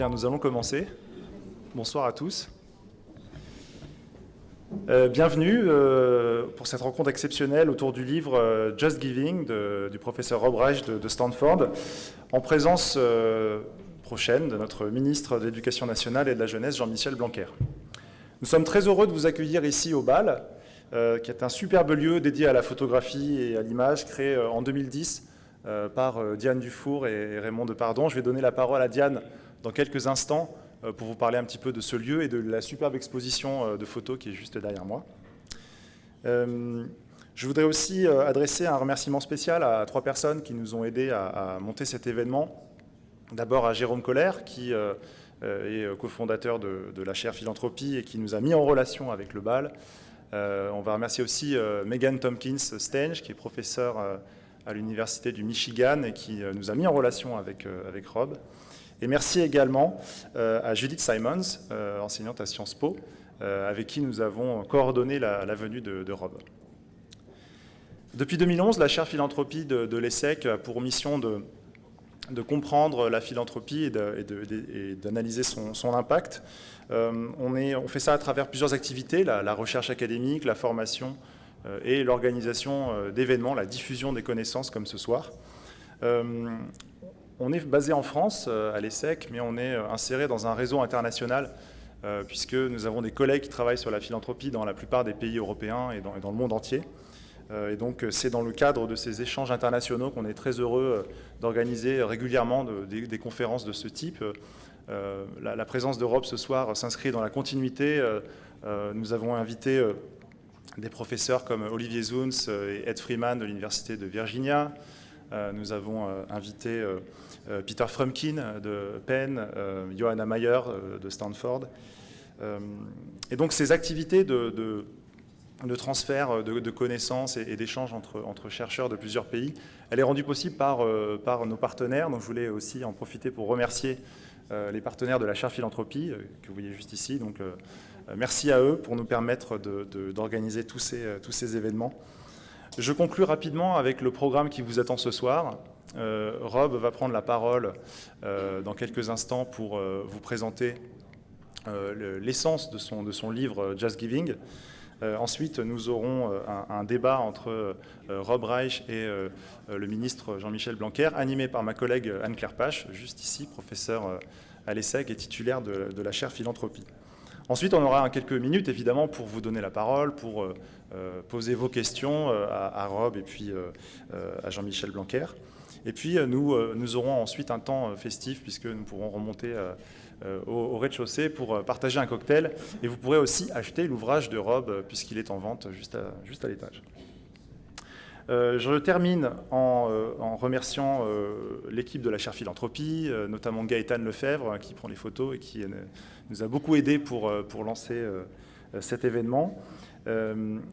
Bien, nous allons commencer. Bonsoir à tous. Bienvenue pour cette rencontre exceptionnelle autour du livre Just Giving du professeur Rob Reich de Stanford, en présence prochaine de notre ministre de l'Éducation nationale et de la jeunesse, Jean-Michel Blanquer. Nous sommes très heureux de vous accueillir ici au BAL, qui est un superbe lieu dédié à la photographie et à l'image, créé en 2010 par Diane Dufour et Raymond Depardon. Je vais donner la parole à Diane dans quelques instants pour vous parler un petit peu de ce lieu et de la superbe exposition de photos qui est juste derrière moi. Je voudrais aussi adresser un remerciement spécial à 3 personnes qui nous ont aidés à monter cet événement. D'abord à Jérôme Collère, qui est cofondateur de la chaire Philanthropie et qui nous a mis en relation avec le BAL. On va remercier aussi Megan Tompkins-Stange, qui est professeure à l'Université du Michigan et qui nous a mis en relation avec Rob. Et merci également à Judith Simons, enseignante à Sciences Po, avec qui nous avons coordonné la venue de Rob. Depuis 2011, la chaire Philanthropie de l'ESSEC a pour mission de comprendre la philanthropie et d'analyser son impact. On fait ça à travers plusieurs activités, la recherche académique, la formation et l'organisation d'événements, la diffusion des connaissances comme ce soir. On est basé en France, à l'ESSEC, mais on est inséré dans un réseau international, puisque nous avons des collègues qui travaillent sur la philanthropie dans la plupart des pays européens et dans le monde entier. Et donc, c'est dans le cadre de ces échanges internationaux qu'on est très heureux d'organiser régulièrement des conférences de ce type. La présence d'Europe ce soir s'inscrit dans la continuité. Nous avons invité des professeurs comme Olivier Zuns et Ed Freeman de l'Université de Virginia. Nous avons invité Peter Frumkin de Penn, Johanna Mayer de Stanford. Et donc ces activités de transfert de connaissances et d'échanges entre chercheurs de plusieurs pays, elle est rendue possible par nos partenaires. Donc je voulais aussi en profiter pour remercier les partenaires de la chaire Philanthropie, que vous voyez juste ici. Donc merci à eux pour nous permettre d'organiser tous ces événements. Je conclue rapidement avec le programme qui vous attend ce soir. Rob va prendre la parole dans quelques instants pour vous présenter l'essence de son livre Just Giving. Ensuite, nous aurons un débat entre Rob Reich et le ministre Jean-Michel Blanquer, animé par ma collègue Anne-Claire Pache, juste ici, professeure à l'ESSEC et titulaire de la chaire Philanthropie. Ensuite, on aura quelques minutes, évidemment, pour vous donner la parole, pour poser vos questions à Rob et puis à Jean-Michel Blanquer. Et puis, nous aurons ensuite un temps festif, puisque nous pourrons remonter au rez-de-chaussée pour partager un cocktail. Et vous pourrez aussi acheter l'ouvrage de Rob, puisqu'il est en vente juste à l'étage. Je termine en remerciant l'équipe de la chaire Philanthropie, notamment Gaëtane Lefebvre, qui prend les photos et qui nous a beaucoup aidés pour lancer cet événement.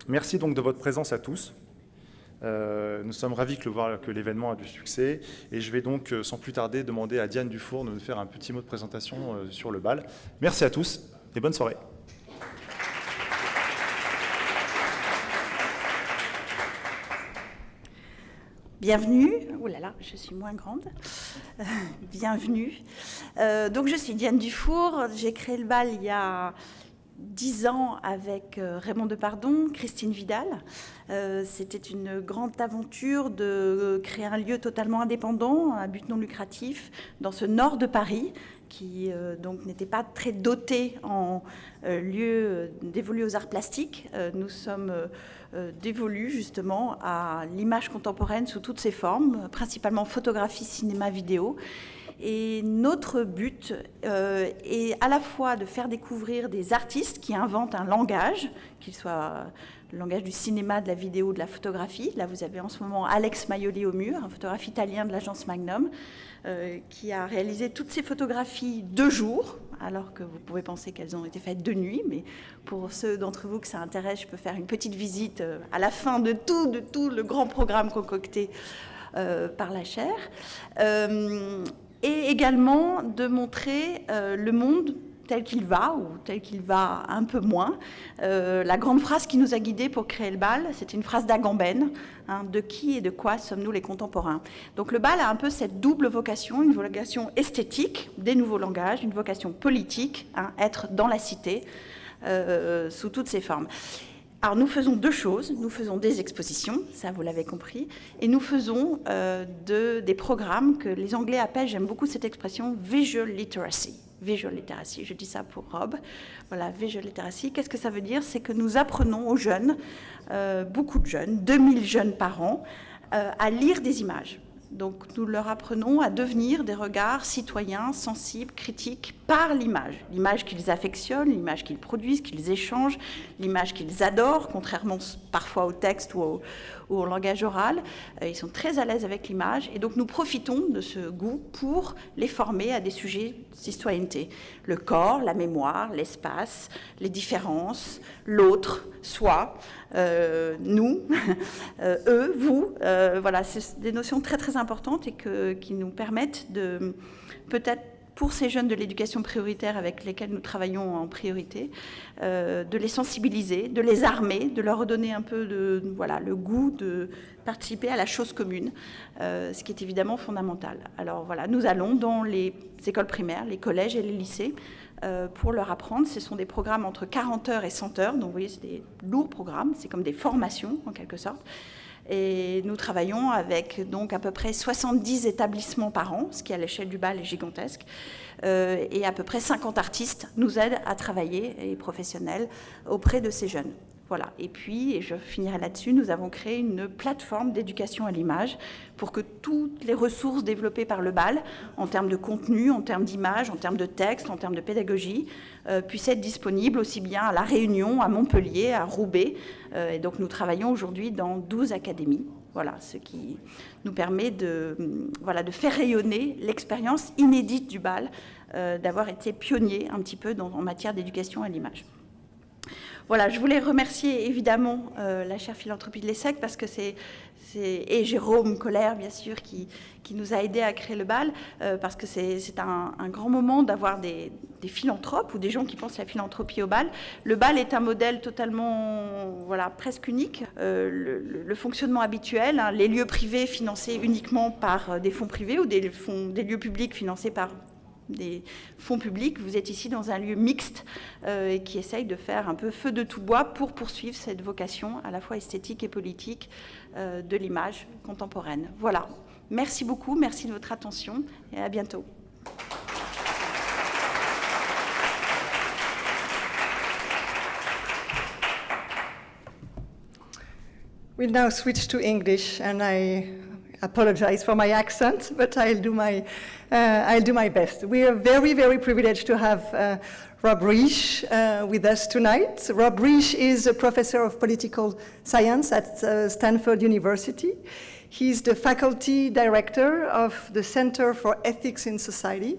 Merci donc de votre présence à tous. Nous sommes ravis que l'événement a du succès et je vais donc sans plus tarder demander à Diane Dufour de nous faire un petit mot de présentation sur le BAL. Merci à tous et bonne soirée. Bienvenue. Oh là là, je suis moins grande. Bienvenue. Donc je suis Diane Dufour. J'ai créé le BAL il y a 10 ans avec Raymond Depardon, Christine Vidal. C'était une grande aventure de créer un lieu totalement indépendant, à but non lucratif, dans ce nord de Paris, qui donc n'était pas très doté en lieu dévolu aux arts plastiques. Nous sommes dévolus justement à l'image contemporaine sous toutes ses formes, principalement photographie, cinéma, vidéo. Et notre but est à la fois de faire découvrir des artistes qui inventent un langage, qu'il soit le langage du cinéma, de la vidéo, de la photographie. Là, vous avez en ce moment Alex Maioli au mur, un photographe italien de l'agence Magnum, qui a réalisé toutes ces photographies de jour, alors que vous pouvez penser qu'elles ont été faites de nuit. Mais pour ceux d'entre vous que ça intéresse, je peux faire une petite visite à la fin de tout le grand programme concocté par la chaire. Et également de montrer le monde tel qu'il va ou tel qu'il va un peu moins. La grande phrase qui nous a guidés pour créer le bal, c'était une phrase d'Agamben, hein, de qui et de quoi sommes-nous les contemporains. Donc le bal a un peu cette double vocation, une vocation esthétique, des nouveaux langages, une vocation politique, hein, être dans la cité, sous toutes ses formes. Alors nous faisons deux choses, nous faisons des expositions, ça vous l'avez compris, et nous faisons des programmes que les Anglais appellent, j'aime beaucoup cette expression, visual literacy. Visual literacy, je dis ça pour Rob. Voilà, visual literacy, qu'est-ce que ça veut dire? C'est que nous apprenons aux jeunes, beaucoup de jeunes, 2000 jeunes par an, à lire des images. Donc nous leur apprenons à devenir des regards citoyens, sensibles, critiques par l'image. L'image qu'ils affectionnent, l'image qu'ils produisent, qu'ils échangent, l'image qu'ils adorent, contrairement parfois au texte ou au langage oral. Ils sont très à l'aise avec l'image et donc nous profitons de ce goût pour les former à des sujets de citoyenneté. Le corps, la mémoire, l'espace, les différences, l'autre, soi, nous, eux, vous. Voilà, c'est des notions très très importantes et qui nous permettent de, peut-être pour ces jeunes de l'éducation prioritaire avec lesquels nous travaillons en priorité, de les sensibiliser, de les armer, de leur redonner un peu le goût de participer à la chose commune, ce qui est évidemment fondamental. Alors voilà, nous allons dans les écoles primaires, les collèges et les lycées pour leur apprendre. Ce sont des programmes entre 40 heures et 100 heures, donc vous voyez, c'est des lourds programmes, c'est comme des formations en quelque sorte. Et nous travaillons avec donc à peu près 70 établissements par an, ce qui à l'échelle du bal est gigantesque, et à peu près 50 artistes nous aident à travailler, et professionnels, auprès de ces jeunes. Voilà. Et puis, et je finirai là-dessus, nous avons créé une plateforme d'éducation à l'image pour que toutes les ressources développées par le BAL, en termes de contenu, en termes d'image, en termes de texte, en termes de pédagogie, puissent être disponibles aussi bien à La Réunion, à Montpellier, à Roubaix. Et donc, nous travaillons aujourd'hui dans 12 académies. Voilà, ce qui nous permet de faire rayonner l'expérience inédite du BAL, d'avoir été pionnier un petit peu en matière d'éducation à l'image. Voilà, je voulais remercier évidemment la chaire Philanthropie de l'ESSEC parce que et Jérôme Collère, bien sûr, qui nous a aidés à créer le BAL, parce que c'est un grand moment d'avoir des philanthropes ou des gens qui pensent la philanthropie au BAL. Le BAL est un modèle totalement, presque unique. Le fonctionnement habituel, hein, les lieux privés financés uniquement par des fonds privés ou des lieux publics financés par des fonds publics, vous êtes ici dans un lieu mixte qui essaye de faire un peu feu de tout bois pour poursuivre cette vocation à la fois esthétique et politique de l'image contemporaine. Voilà. Merci beaucoup, merci de votre attention et à bientôt. We'll now switch to English, and I apologize for my accent, but I'll do my best. We are very, very privileged to have Rob Reich with us tonight. Rob Reich is a professor of political science at Stanford University. He's the faculty director of the Center for Ethics in Society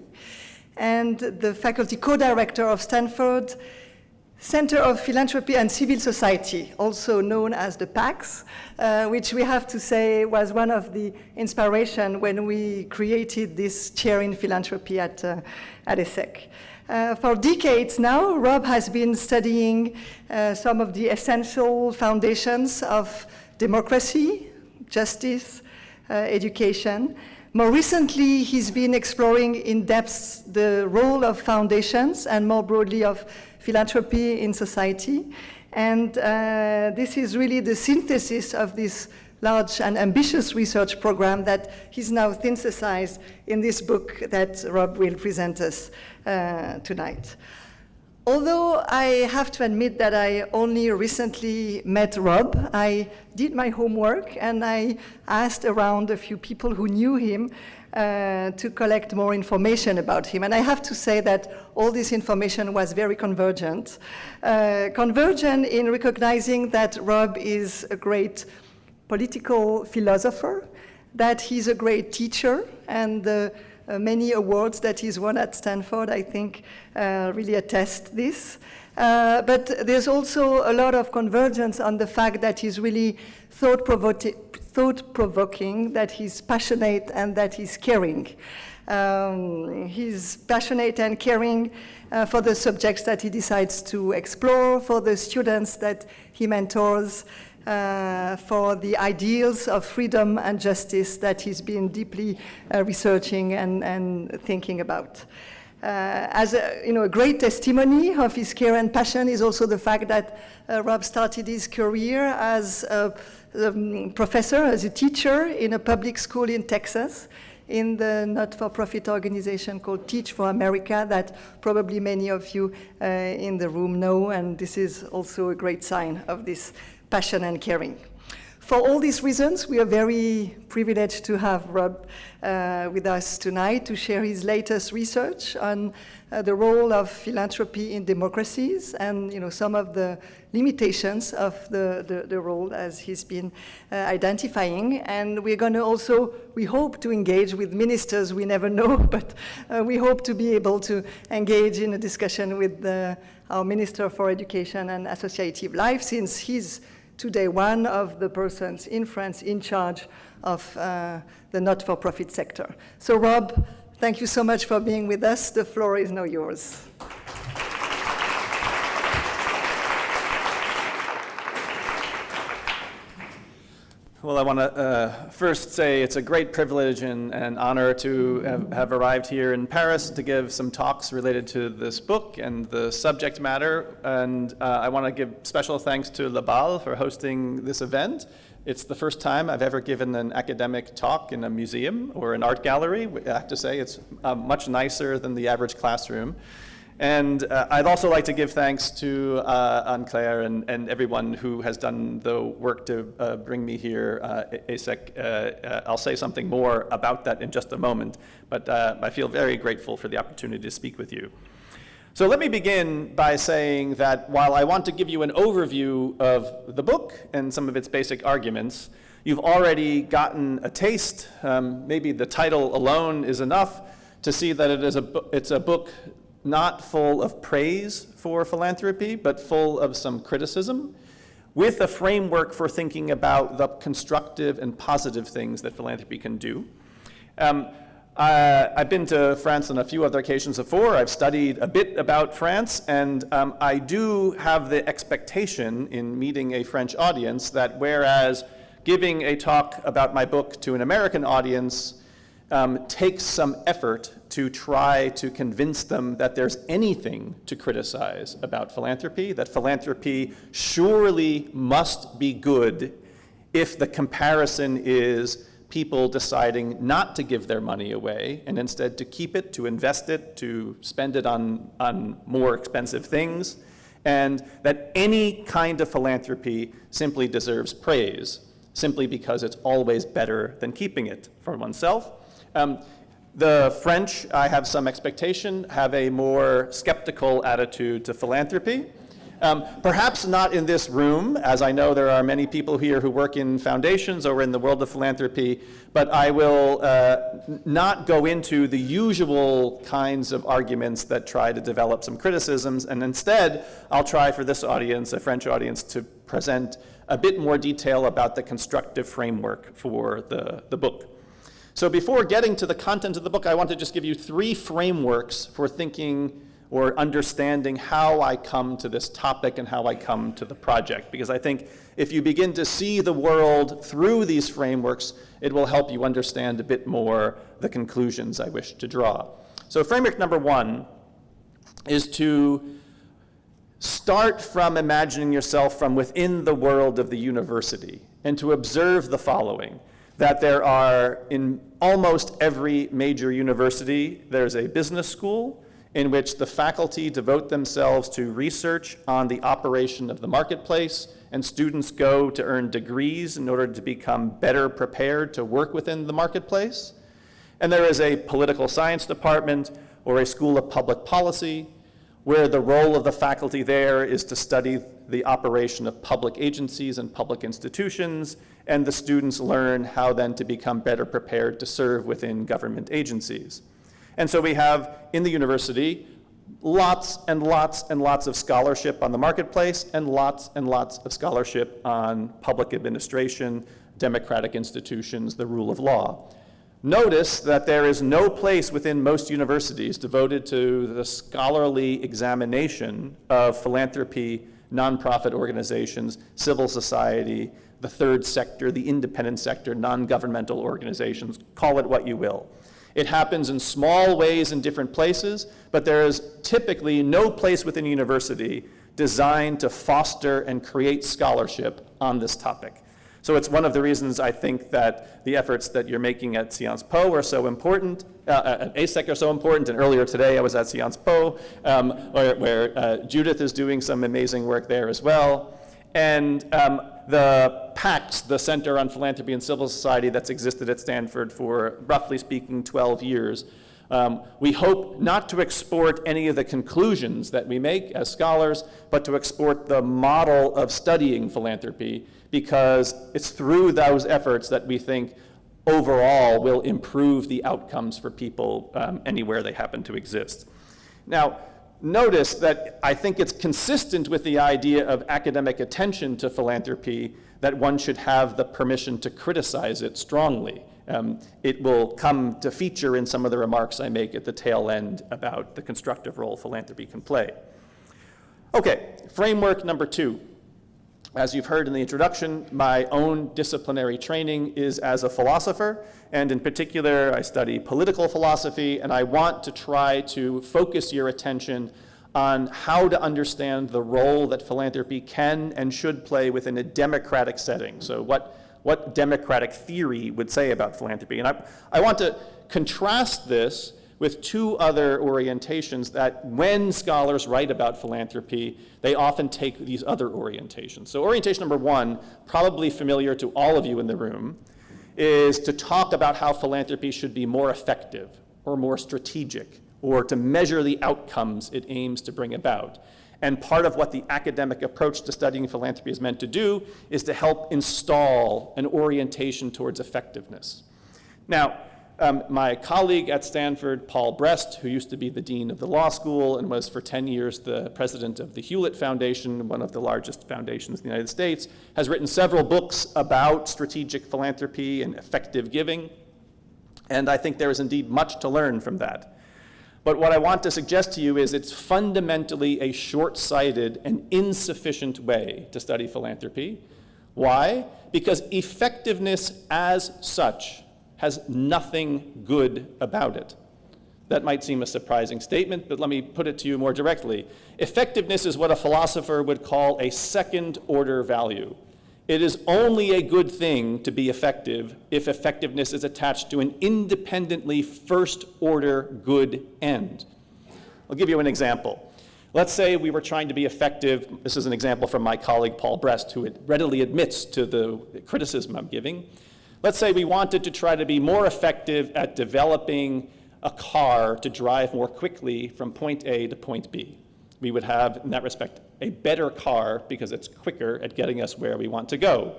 and the faculty co-director of Stanford Center of Philanthropy and Civil Society, also known as the PACS, which we have to say was one of the inspiration when we created this chair in philanthropy at ESSEC. For decades now, Rob has been studying some of the essential foundations of democracy, justice, education. More recently, he's been exploring in depth the role of foundations and more broadly of philanthropy in society. And this is really the synthesis of this large and ambitious research program that he's now synthesized in this book that Rob will present us tonight. Although I have to admit that I only recently met Rob, I did my homework and I asked around a few people who knew him to collect more information about him. And I have to say that all this information was very convergent. Convergent in recognizing that Rob is a great political philosopher, that he's a great teacher, and the many awards that he's won at Stanford, I think, really attest this. But there's also a lot of convergence on the fact that he's really thought-provoking, that he's passionate, and that he's caring. He's passionate and caring for the subjects that he decides to explore, for the students that he mentors, for the ideals of freedom and justice that he's been deeply researching and thinking about. As a great testimony of his care and passion is also the fact that Rob started his career as a professor, as a teacher in a public school in Texas, in the not-for-profit organization called Teach for America that probably many of you in the room know, and this is also a great sign of this passion and caring. For all these reasons, we are very privileged to have Rob with us tonight to share his latest research on the role of philanthropy in democracies and some of the limitations of the role as he's been identifying. And we're going to also, we hope to engage with ministers, we never know, but we hope to be able to engage in a discussion with our Minister for Education and Associative Life, since he's today one of the persons in France in charge of the not-for-profit sector. So Rob, thank you so much for being with us. The floor is now yours. Well, I want to first say it's a great privilege and honor to have arrived here in Paris to give some talks related to this book and the subject matter. And I want to give special thanks to Laval for hosting this event. It's the first time I've ever given an academic talk in a museum or an art gallery. I have to say it's much nicer than the average classroom. And I'd also like to give thanks to Anne-Claire and everyone who has done the work to bring me here, ESSEC. I'll say something more about that in just a moment, but I feel very grateful for the opportunity to speak with you. So let me begin by saying that while I want to give you an overview of the book and some of its basic arguments, you've already gotten a taste, maybe the title alone is enough, to see that it's a book not full of praise for philanthropy, but full of some criticism, with a framework for thinking about the constructive and positive things that philanthropy can do. I've been to France on a few other occasions before. I've studied a bit about France, and I do have the expectation in meeting a French audience that whereas giving a talk about my book to an American audience takes some effort to try to convince them that there's anything to criticize about philanthropy, that philanthropy surely must be good if the comparison is people deciding not to give their money away and instead to keep it, to invest it, to spend it on more expensive things, and that any kind of philanthropy simply deserves praise, simply because it's always better than keeping it for oneself. The French, I have some expectation, have a more skeptical attitude to philanthropy. Perhaps not in this room, as I know there are many people here who work in foundations or in the world of philanthropy, but I will not go into the usual kinds of arguments that try to develop some criticisms, and instead I'll try for this audience, a French audience, to present a bit more detail about the constructive framework for the book. So before getting to the content of the book, I want to just give you 3 frameworks for thinking or understanding how I come to this topic and how I come to the project. Because I think if you begin to see the world through these frameworks, it will help you understand a bit more the conclusions I wish to draw. So framework number 1 is to start from imagining yourself from within the world of the university and to observe the following. That there are, in almost every major university, there's a business school in which the faculty devote themselves to research on the operation of the marketplace, and students go to earn degrees in order to become better prepared to work within the marketplace. And there is a political science department or a school of public policy where the role of the faculty there is to study the operation of public agencies and public institutions, and the students learn how then to become better prepared to serve within government agencies. And so we have in the university lots and lots and lots of scholarship on the marketplace and lots of scholarship on public administration, democratic institutions, the rule of law. Notice that there is no place within most universities devoted to the scholarly examination of philanthropy, nonprofit organizations, civil society, the third sector, the independent sector, non-governmental organizations, call it what you will. It happens in small ways in different places, but there is typically no place within a university designed to foster and create scholarship on this topic. So it's one of the reasons I think that the efforts that you're making at Sciences Po are so important, at ESSEC are so important, and earlier today I was at Sciences Po, where Judith is doing some amazing work there as well. And the PACS, the Center on Philanthropy and Civil Society that's existed at Stanford for, roughly speaking, 12 years, we hope not to export any of the conclusions that we make as scholars, but to export the model of studying philanthropy, because it's through those efforts that we think overall will improve the outcomes for people anywhere they happen to exist. Now, notice that I think it's consistent with the idea of academic attention to philanthropy that one should have the permission to criticize it strongly. It will come to feature in some of the remarks I make at the tail end about the constructive role philanthropy can play. Okay, framework number 2. As you've heard in the introduction, my own disciplinary training is as a philosopher, and in particular, I study political philosophy, and I want to try to focus your attention on how to understand the role that philanthropy can and should play within a democratic setting. So what democratic theory would say about philanthropy. And I want to contrast this with 2 other orientations that when scholars write about philanthropy, they often take these other orientations. So orientation number 1, probably familiar to all of you in the room, is to talk about how philanthropy should be more effective or more strategic, or to measure the outcomes it aims to bring about. And part of what the academic approach to studying philanthropy is meant to do is to help install an orientation towards effectiveness. Now, my colleague at Stanford, Paul Brest, who used to be the dean of the law school and was for 10 years the president of the Hewlett Foundation, one of the largest foundations in the United States, has written several books about strategic philanthropy and effective giving. And I think there is indeed much to learn from that. But what I want to suggest to you is it's fundamentally a short-sighted and insufficient way to study philanthropy. Why? Because effectiveness as such has nothing good about it. That might seem a surprising statement, but let me put it to you more directly. Effectiveness is what a philosopher would call a second-order value. It is only a good thing to be effective if effectiveness is attached to an independently first-order good end. I'll give you an example. Let's say we were trying to be effective. This is an example from my colleague Paul Brest, who readily admits to the criticism I'm giving. Let's say we wanted to try to be more effective at developing a car to drive more quickly from point A to point B. We would have, in that respect, a better car because it's quicker at getting us where we want to go.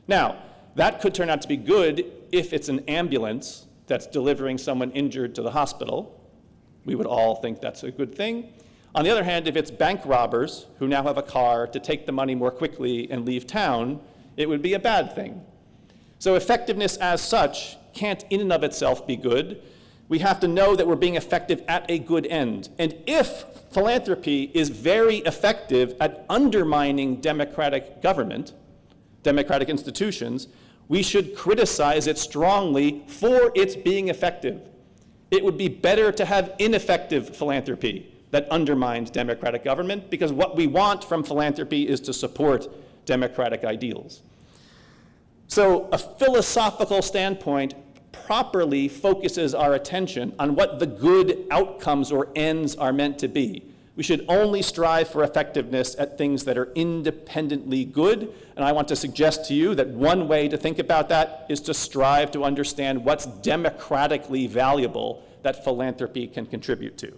Now, that could turn out to be good if it's an ambulance that's delivering someone injured to the hospital. We would all think that's a good thing. On the other hand, if it's bank robbers who now have a car to take the money more quickly and leave town, it would be a bad thing. So effectiveness as such can't in and of itself be good. We have to know that we're being effective at a good end. And if philanthropy is very effective at undermining democratic government, democratic institutions, we should criticize it strongly for its being effective. It would be better to have ineffective philanthropy that undermines democratic government, because what we want from philanthropy is to support democratic ideals. So a philosophical standpoint properly focuses our attention on what the good outcomes or ends are meant to be. We should only strive for effectiveness at things that are independently good, and I want to suggest to you that one way to think about that is to strive to understand what's democratically valuable that philanthropy can contribute to.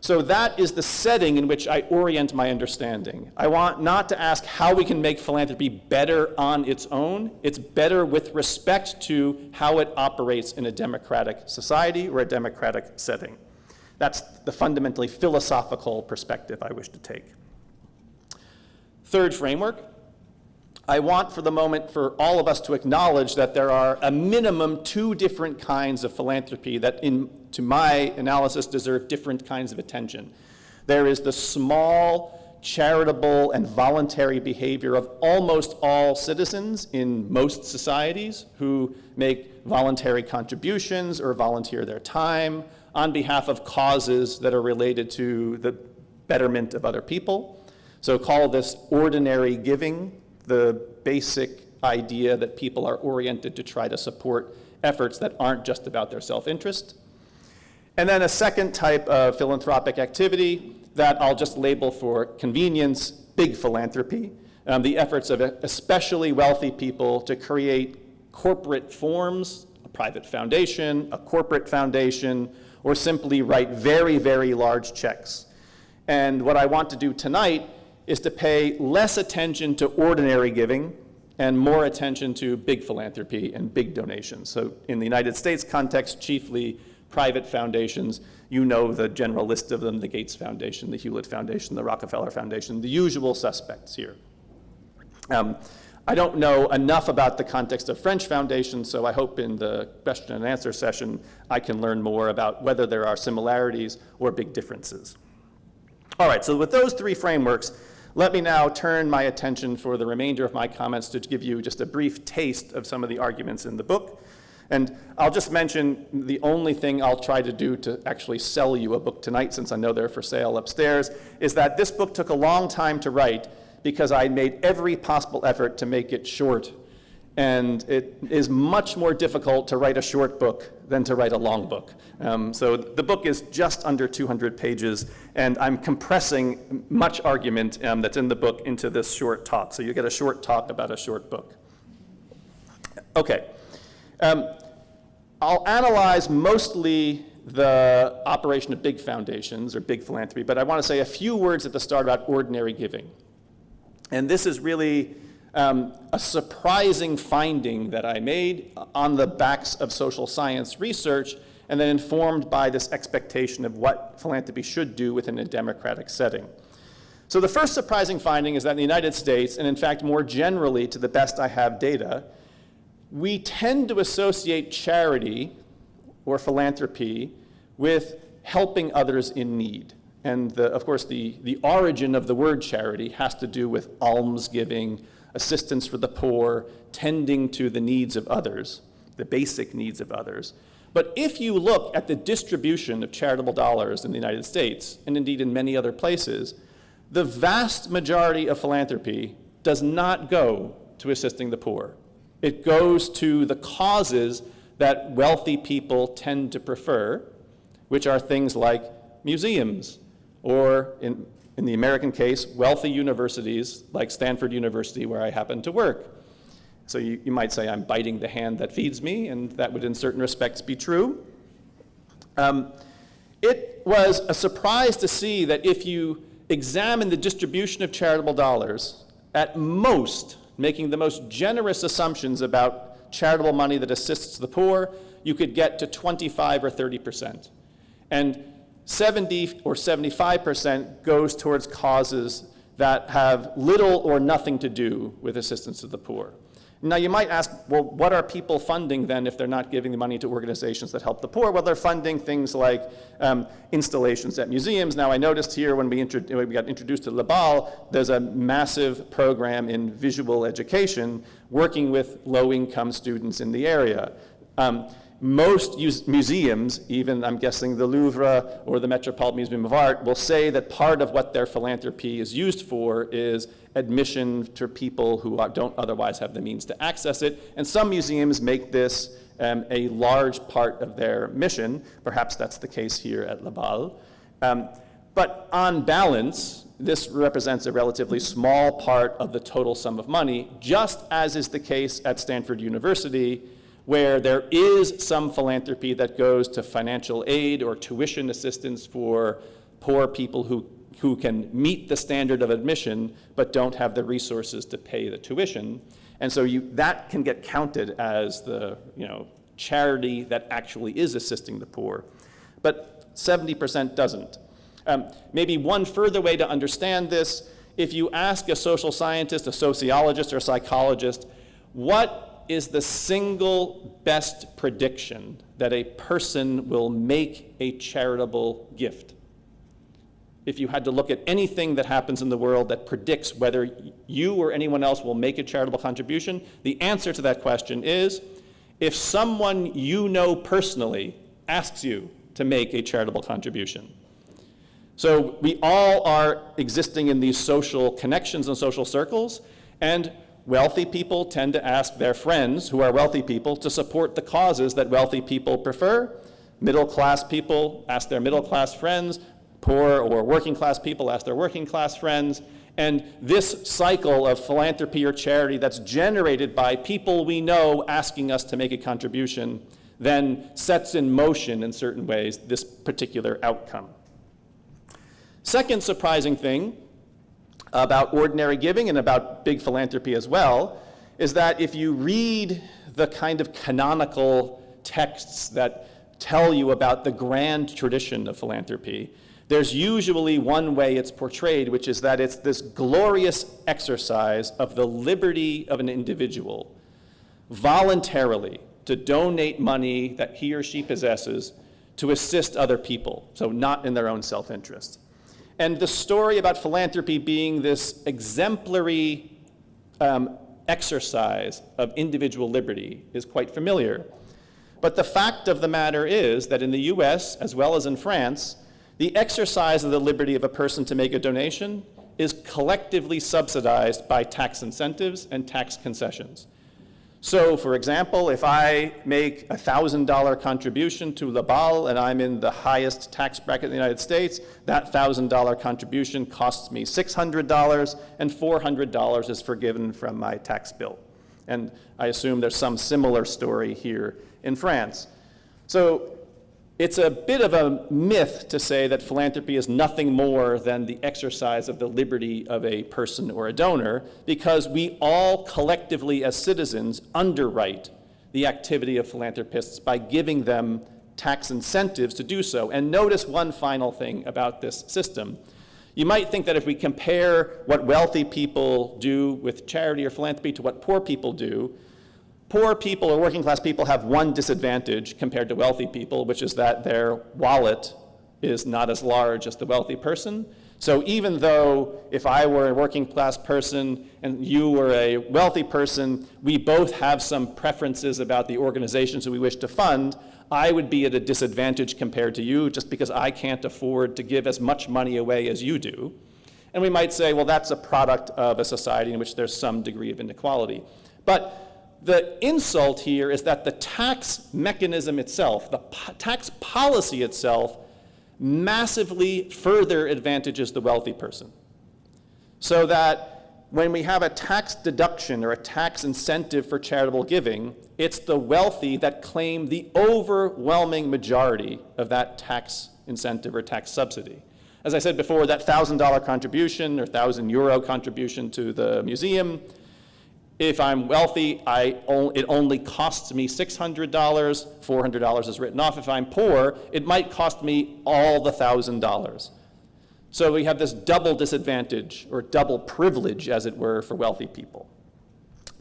So that is the setting in which I orient my understanding. I want not to ask how we can make philanthropy better on its own. It's better with respect to how it operates in a democratic society or a democratic setting. That's the fundamentally philosophical perspective I wish to take. Third framework, I want for the moment for all of us to acknowledge that there are a minimum 2 different kinds of philanthropy that, to my analysis, deserve different kinds of attention. There is the small, charitable, and voluntary behavior of almost all citizens in most societies who make voluntary contributions or volunteer their time on behalf of causes that are related to the betterment of other people. So call this ordinary giving, the basic idea that people are oriented to try to support efforts that aren't just about their self-interest. And then a second type of philanthropic activity that I'll just label for convenience, big philanthropy, the efforts of especially wealthy people to create corporate forms, a private foundation, a corporate foundation, or simply write very, very large checks. And what I want to do tonight is to pay less attention to ordinary giving and more attention to big philanthropy and big donations. So in the United States context, chiefly private foundations. You know the general list of them: the Gates Foundation, the Hewlett Foundation, the Rockefeller Foundation, the usual suspects here. I don't know enough about the context of French foundations, so I hope in the question and answer session I can learn more about whether there are similarities or big differences. All right, so with those 3 frameworks, let me now turn my attention for the remainder of my comments to give you just a brief taste of some of the arguments in the book. And I'll just mention the only thing I'll try to do to actually sell you a book tonight, since I know they're for sale upstairs, is that this book took a long time to write because I made every possible effort to make it short. And it is much more difficult to write a short book than to write a long book. So the book is just under 200 pages, and I'm compressing much argument that's in the book into this short talk. So you get a short talk about a short book. Okay. I'll analyze mostly the operation of big foundations or big philanthropy, but I want to say a few words at the start about ordinary giving. And this is really a surprising finding that I made on the backs of social science research, and then informed by this expectation of what philanthropy should do within a democratic setting. So the first surprising finding is that in the United States, and in fact more generally to the best I have data, we tend to associate charity or philanthropy with helping others in need. And of course, the origin of the word charity has to do with almsgiving, assistance for the poor, tending to the needs of others, the basic needs of others. But if you look at the distribution of charitable dollars in the United States, and indeed in many other places, the vast majority of philanthropy does not go to assisting the poor. It goes to the causes that wealthy people tend to prefer, which are things like museums, or in the American case, wealthy universities like Stanford University, where I happen to work. So you might say I'm biting the hand that feeds me, and that would in certain respects be true. It was a surprise to see that if you examine the distribution of charitable dollars, at most, making the most generous assumptions about charitable money that assists the poor, you could get to 25 or 30%. And 70 or 75% goes towards causes that have little or nothing to do with assistance to the poor. Now you might ask, well, what are people funding then if they're not giving the money to organizations that help the poor? Well, they're funding things like installations at museums. Now I noticed here when we got introduced to Laval, there's a massive program in visual education working with low-income students in the area. Most museums, even I'm guessing the Louvre or the Metropolitan Museum of Art, will say that part of what their philanthropy is used for is admission to people who don't otherwise have the means to access it. And some museums make this a large part of their mission. Perhaps that's the case here at Laval. But on balance, this represents a relatively small part of the total sum of money, just as is the case at Stanford University, where there is some philanthropy that goes to financial aid or tuition assistance for poor people who can meet the standard of admission but don't have the resources to pay the tuition. And so that can get counted as the charity that actually is assisting the poor. But 70% doesn't. Maybe one further way to understand this if you ask a social scientist, a sociologist, or a psychologist, what is the single best prediction that a person will make a charitable gift? If you had to look at anything that happens in the world that predicts whether you or anyone else will make a charitable contribution, the answer to that question is, if someone you know personally asks you to make a charitable contribution. So we all are existing in these social connections and social circles, and wealthy people tend to ask their friends, who are wealthy people, to support the causes that wealthy people prefer. Middle-class people ask their middle-class friends, poor or working-class people ask their working-class friends, and this cycle of philanthropy or charity that's generated by people we know asking us to make a contribution then sets in motion, in certain ways, this particular outcome. Second surprising thing about ordinary giving and about big philanthropy as well is that if you read the kind of canonical texts that tell you about the grand tradition of philanthropy, there's usually one way it's portrayed, which is that it's this glorious exercise of the liberty of an individual voluntarily to donate money that he or she possesses to assist other people, so not in their own self-interest. And the story about philanthropy being this exemplary exercise of individual liberty is quite familiar. But the fact of the matter is that in the US, as well as in France, the exercise of the liberty of a person to make a donation is collectively subsidized by tax incentives and tax concessions. So, for example, if I make a $1,000 contribution to Laval and I'm in the highest tax bracket in the United States, that $1,000 contribution costs me $600 and $400 is forgiven from my tax bill. And I assume there's some similar story here in France. So it's a bit of a myth to say that philanthropy is nothing more than the exercise of the liberty of a person or a donor, because we all collectively as citizens underwrite the activity of philanthropists by giving them tax incentives to do so. And notice one final thing about this system. You might think that if we compare what wealthy people do with charity or philanthropy to what poor people do, poor people or working class people have one disadvantage compared to wealthy people, which is that their wallet is not as large as the wealthy person. So even though if I were a working class person and you were a wealthy person, we both have some preferences about the organizations that we wish to fund, I would be at a disadvantage compared to you just because I can't afford to give as much money away as you do. And we might say, well, that's a product of a society in which there's some degree of inequality. But the insult here is that the tax mechanism itself, the tax policy itself, massively further advantages the wealthy person. So that when we have a tax deduction or a tax incentive for charitable giving, it's the wealthy that claim the overwhelming majority of that tax incentive or tax subsidy. As I said before, that $1,000 contribution or €1,000 contribution to the museum, if I'm wealthy, it only costs me $600, $400 is written off. If I'm poor, it might cost me all the $1,000. So we have this double disadvantage, or double privilege, as it were, for wealthy people.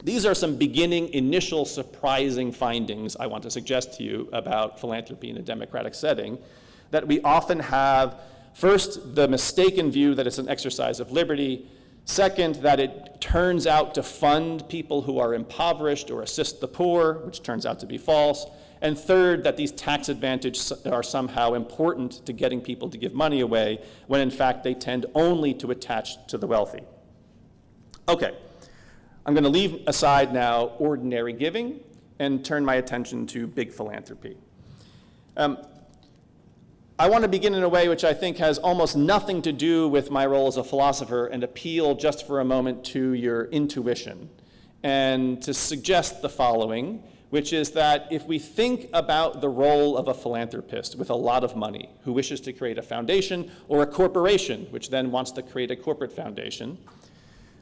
These are some beginning, initial, surprising findings I want to suggest to you about philanthropy in a democratic setting, that we often have, first, the mistaken view that it's an exercise of liberty. Second, that it turns out to fund people who are impoverished or assist the poor, which turns out to be false. And third, that these tax advantages are somehow important to getting people to give money away, when in fact they tend only to attach to the wealthy. Okay, I'm going to leave aside now ordinary giving and turn my attention to big philanthropy. I want to begin in a way which I think has almost nothing to do with my role as a philosopher and appeal just for a moment to your intuition, and to suggest the following, which is that if we think about the role of a philanthropist with a lot of money who wishes to create a foundation, or a corporation which then wants to create a corporate foundation,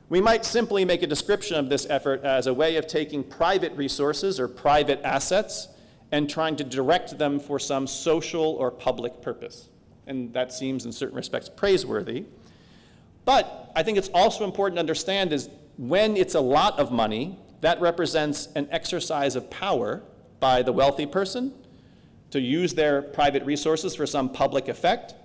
we might simply make a description of this effort as a way of taking private resources or private assets and trying to direct them for some social or public purpose. And that seems in certain respects praiseworthy. But I think it's also important to understand is when it's a lot of money, that represents an exercise of power by the wealthy person to use their private resources for some public effect.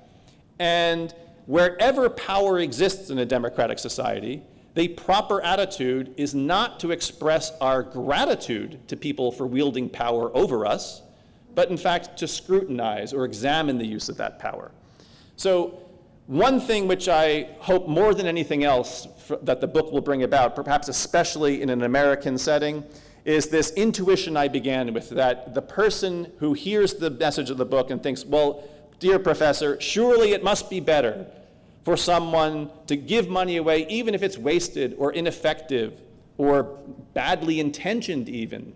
And wherever power exists in a democratic society, the proper attitude is not to express our gratitude to people for wielding power over us, but in fact to scrutinize or examine the use of that power. So one thing which I hope more than anything else that the book will bring about, perhaps especially in an American setting, is this intuition I began with, that the person who hears the message of the book and thinks, well, dear professor, surely it must be better for someone to give money away, even if it's wasted or ineffective or badly intentioned even,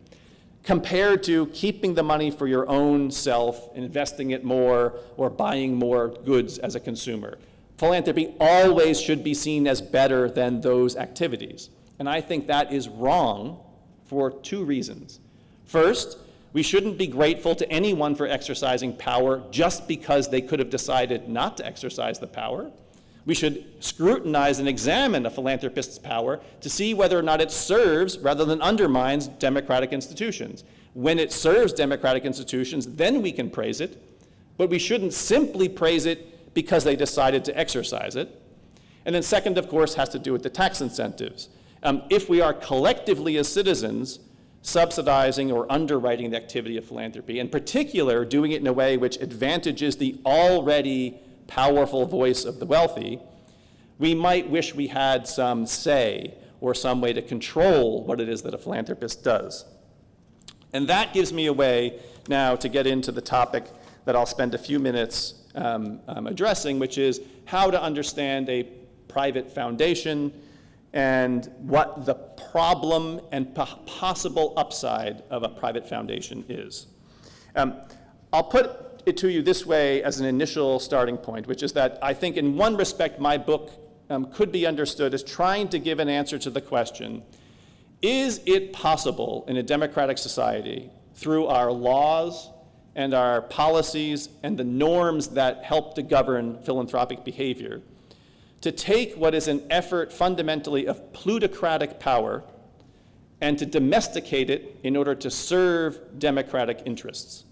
compared to keeping the money for your own self, investing it more, or buying more goods as a consumer. Philanthropy always should be seen as better than those activities. And I think that is wrong for two reasons. First, we shouldn't be grateful to anyone for exercising power just because they could have decided not to exercise the power. We should scrutinize and examine a philanthropist's power to see whether or not it serves rather than undermines democratic institutions. When it serves democratic institutions, then we can praise it, but we shouldn't simply praise it because they decided to exercise it. And then second, of course, has to do with the tax incentives. If we are collectively as citizens subsidizing or underwriting the activity of philanthropy, in particular doing it in a way which advantages the already powerful voice of the wealthy, we might wish we had some say or some way to control what it is that a philanthropist does. And that gives me a way now to get into the topic that I'll spend a few minutes addressing, which is how to understand a private foundation and what the problem and possible upside of a private foundation is. I'll put it to you this way as an initial starting point, which is that I think in one respect my book could be understood as trying to give an answer to the question, is it possible in a democratic society through our laws and our policies and the norms that help to govern philanthropic behavior to take what is an effort fundamentally of plutocratic power and to domesticate it in order to serve democratic interests,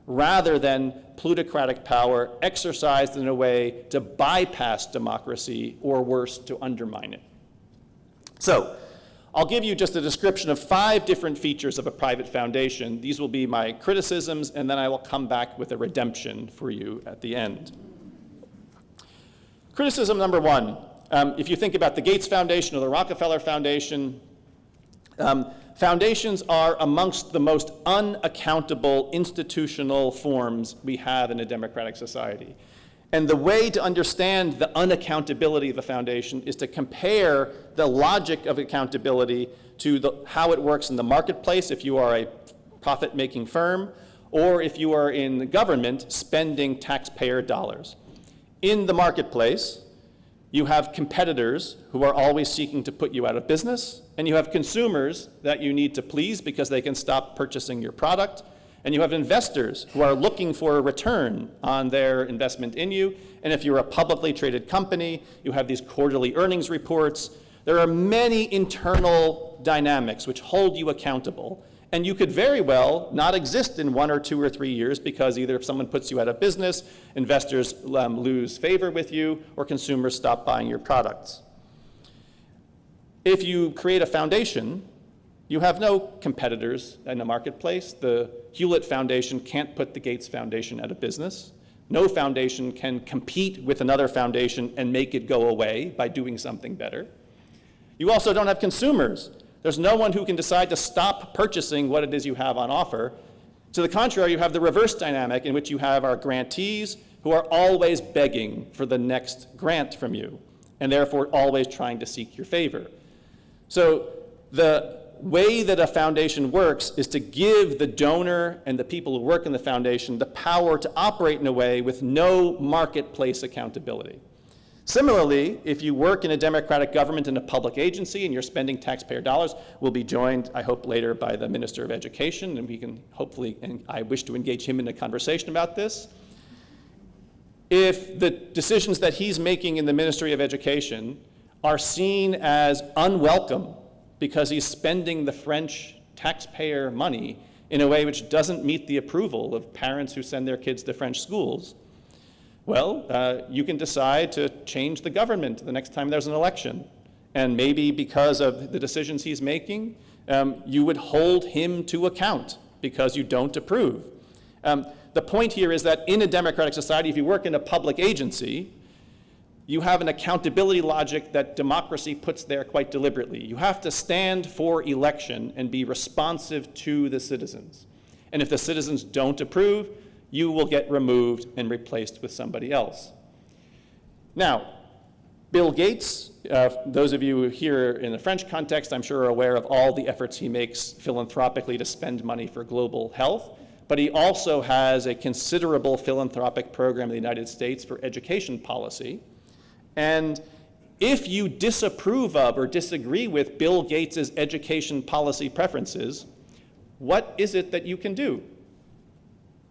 rather than plutocratic power exercised in a way to bypass democracy or worse, to undermine it. So I'll give you just a description of 5 different features of a private foundation. These will be my criticisms, and then I will come back with a redemption for you at the end. Criticism number 1, if you think about the Gates Foundation or the Rockefeller Foundation, foundations are amongst the most unaccountable institutional forms we have in a democratic society. And the way to understand the unaccountability of a foundation is to compare the logic of accountability to how it works in the marketplace if you are a profit-making firm, or if you are in the government spending taxpayer dollars. In the marketplace, you have competitors who are always seeking to put you out of business, and you have consumers that you need to please because they can stop purchasing your product, and you have investors who are looking for a return on their investment in you, and if you're a publicly traded company, you have these quarterly earnings reports. There are many internal dynamics which hold you accountable, and you could very well not exist in 1 or 2 or 3 years because either if someone puts you out of business, investors lose favor with you, or consumers stop buying your products. If you create a foundation, you have no competitors in the marketplace. The Hewlett Foundation can't put the Gates Foundation out of business. No foundation can compete with another foundation and make it go away by doing something better. You also don't have consumers. There's no one who can decide to stop purchasing what it is you have on offer. To the contrary, you have the reverse dynamic in which you have our grantees who are always begging for the next grant from you, and therefore always trying to seek your favor. So the way that a foundation works is to give the donor and the people who work in the foundation the power to operate in a way with no marketplace accountability. Similarly, if you work in a democratic government in a public agency and you're spending taxpayer dollars, we'll be joined, I hope, later by the Minister of Education, and we can hopefully, and I wish to engage him in a conversation about this. if the decisions that he's making in the Ministry of Education are seen as unwelcome because he's spending the French taxpayer money in a way which doesn't meet the approval of parents who send their kids to French schools, well, you can decide to change the government the next time there's an election. And maybe because of the decisions he's making, you would hold him to account because you don't approve. The point here is that in a democratic society, if you work in a public agency, you have an accountability logic that democracy puts there quite deliberately. You have to stand for election and be responsive to the citizens. And if the citizens don't approve, you will get removed and replaced with somebody else. Now, Bill Gates, those of you here in the French context, I'm sure are aware of all the efforts he makes philanthropically to spend money for global health, but he also has a considerable philanthropic program in the United States for education policy. And if you disapprove of or disagree with Bill Gates' education policy preferences, what is it that you can do?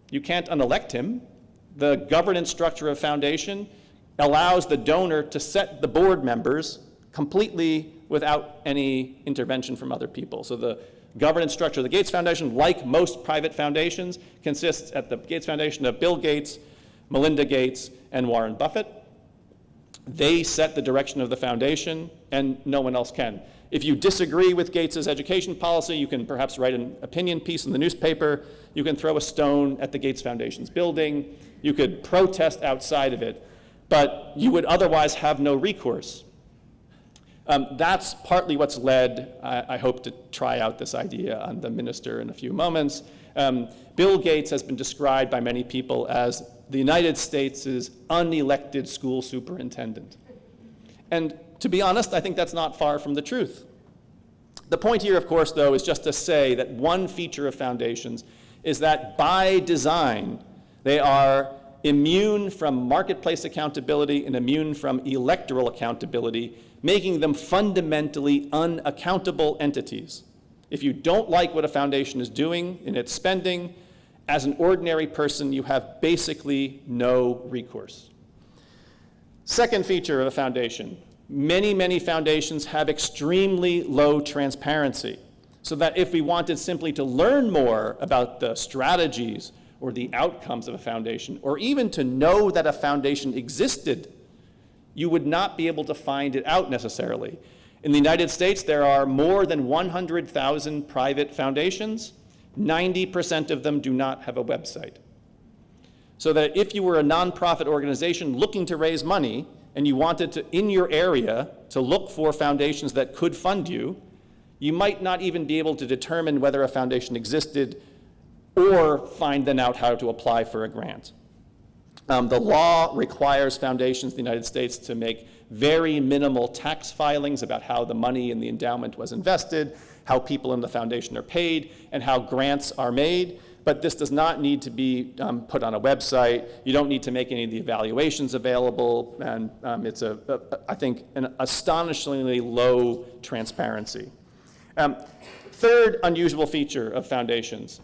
You can't unelect him. The governance structure of foundation allows the donor to set the board members completely without any intervention from other people. So the governance structure of the Gates Foundation, like most private foundations, consists at the Gates Foundation of Bill Gates, Melinda Gates, and Warren Buffett. They set the direction of the foundation, and no one else can. If you disagree with Gates' education policy, you can perhaps write an opinion piece in the newspaper. You can throw a stone at the Gates Foundation's building. You could protest outside of it, but you would otherwise have no recourse. That's partly what's led, I hope to try out this idea on the minister in a few moments. Bill Gates has been described by many people as the United States' unelected school superintendent. And to be honest, I think that's not far from the truth. The point here, of course, though, is just to say that one feature of foundations is that by design, they are immune from marketplace accountability and immune from electoral accountability, making them fundamentally unaccountable entities. If you don't like what a foundation is doing in its spending, as an ordinary person, you have basically no recourse. Second feature of a foundation, many foundations have extremely low transparency, so that if we wanted simply to learn more about the strategies or the outcomes of a foundation, or even to know that a foundation existed, you would not be able to find it out necessarily. In the United States, there are more than 100,000 private foundations. 90% of them do not have a website. So that if you were a nonprofit organization looking to raise money, and you wanted to, in your area, to look for foundations that could fund you, you might not even be able to determine whether a foundation existed or find then out how to apply for a grant. The law requires foundations in the United States to make very minimal tax filings about how the money in the endowment was invested, how people in the foundation are paid, and how grants are made. But this does not need to be put on a website. You don't need to make any of the evaluations available, and it's, I think, an astonishingly low transparency. Third unusual feature of foundations.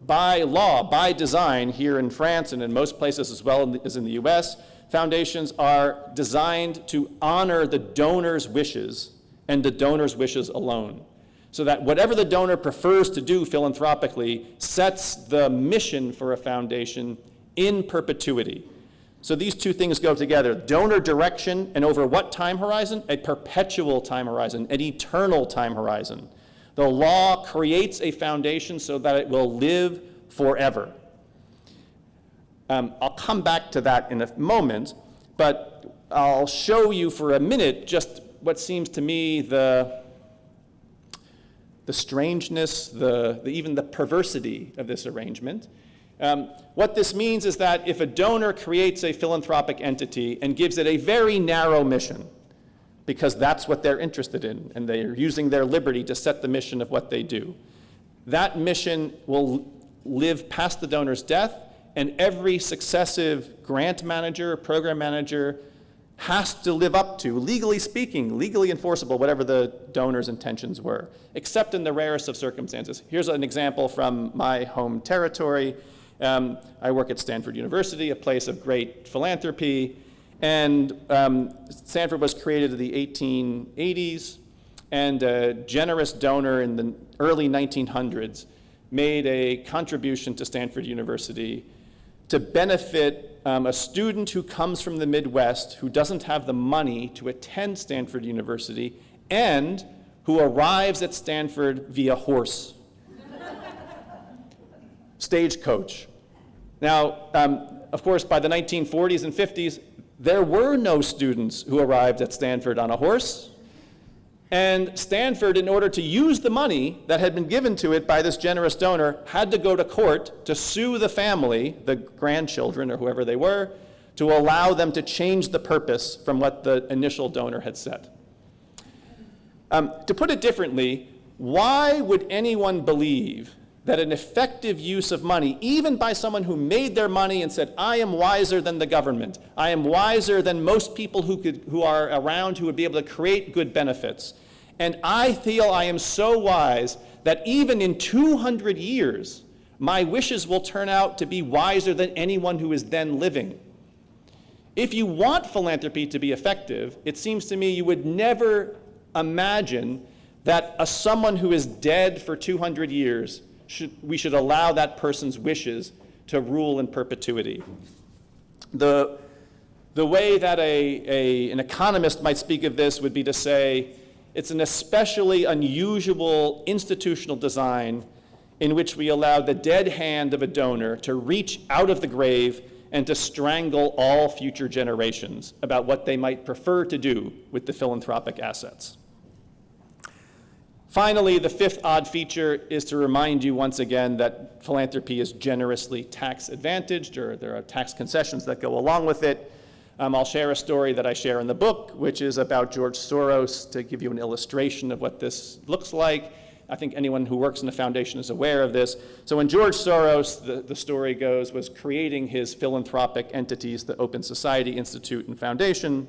By law, by design, here in France and in most places as well as in the US, foundations are designed to honor the donor's wishes and the donor's wishes alone. So that whatever the donor prefers to do philanthropically sets the mission for a foundation in perpetuity. So these two things go together. Donor direction, and over what time horizon? A perpetual time horizon, an eternal time horizon. The law creates a foundation so that it will live forever. I'll come back to that in a moment, but I'll show you for a minute just what seems to me the strangeness, even the perversity of this arrangement. What this means is that if a donor creates a philanthropic entity and gives it a very narrow mission, because that's what they're interested in, and they're using their liberty to set the mission of what they do, that mission will live past the donor's death, and every successive grant manager, program manager, has to live up to, legally speaking, legally enforceable, whatever the donor's intentions were, except in the rarest of circumstances. Here's an example from my home territory. I work at Stanford University, a place of great philanthropy. And Stanford was created in the 1880s, and a generous donor in the early 1900s made a contribution to Stanford University to benefit a student who comes from the Midwest who doesn't have the money to attend Stanford University and who arrives at Stanford via horse. Stagecoach. Now, of course, by the 1940s and 50s, there were no students who arrived at Stanford on a horse. And Stanford, in order to use the money that had been given to it by this generous donor, had to go to court to sue the family, the grandchildren or whoever they were, to allow them to change the purpose from what the initial donor had set. To put it differently, why would anyone believe that an effective use of money, even by someone who made their money and said, I am wiser than the government, I am wiser than most people who are around who would be able to create good benefits, and I feel I am so wise that even in 200 years, my wishes will turn out to be wiser than anyone who is then living. If you want philanthropy to be effective, it seems to me you would never imagine that someone who is dead for 200 years, we should allow that person's wishes to rule in perpetuity. The way that an economist might speak of this would be to say, it's an especially unusual institutional design in which we allow the dead hand of a donor to reach out of the grave and to strangle all future generations about what they might prefer to do with the philanthropic assets. Finally, the fifth odd feature is to remind you once again that philanthropy is generously tax advantaged, or there are tax concessions that go along with it. I'll share a story that I share in the book, which is about George Soros, to give you an illustration of what this looks like. I think anyone who works in a foundation is aware of this. So when George Soros, the story goes, was creating his philanthropic entities, the Open Society Institute and Foundation,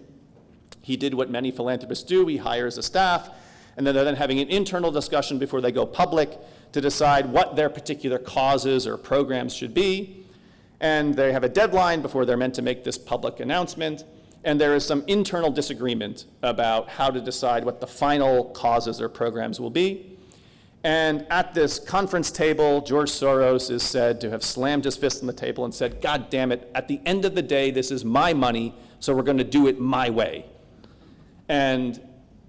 he did what many philanthropists do. He hires a staff, and then they're then having an internal discussion before they go public to decide what their particular causes or programs should be. And they have a deadline before they're meant to make this public announcement. And there is some internal disagreement about how to decide what the final causes or programs will be. And at this conference table, George Soros is said to have slammed his fist on the table and said, God damn it, at the end of the day, this is my money, so we're going to do it my way. And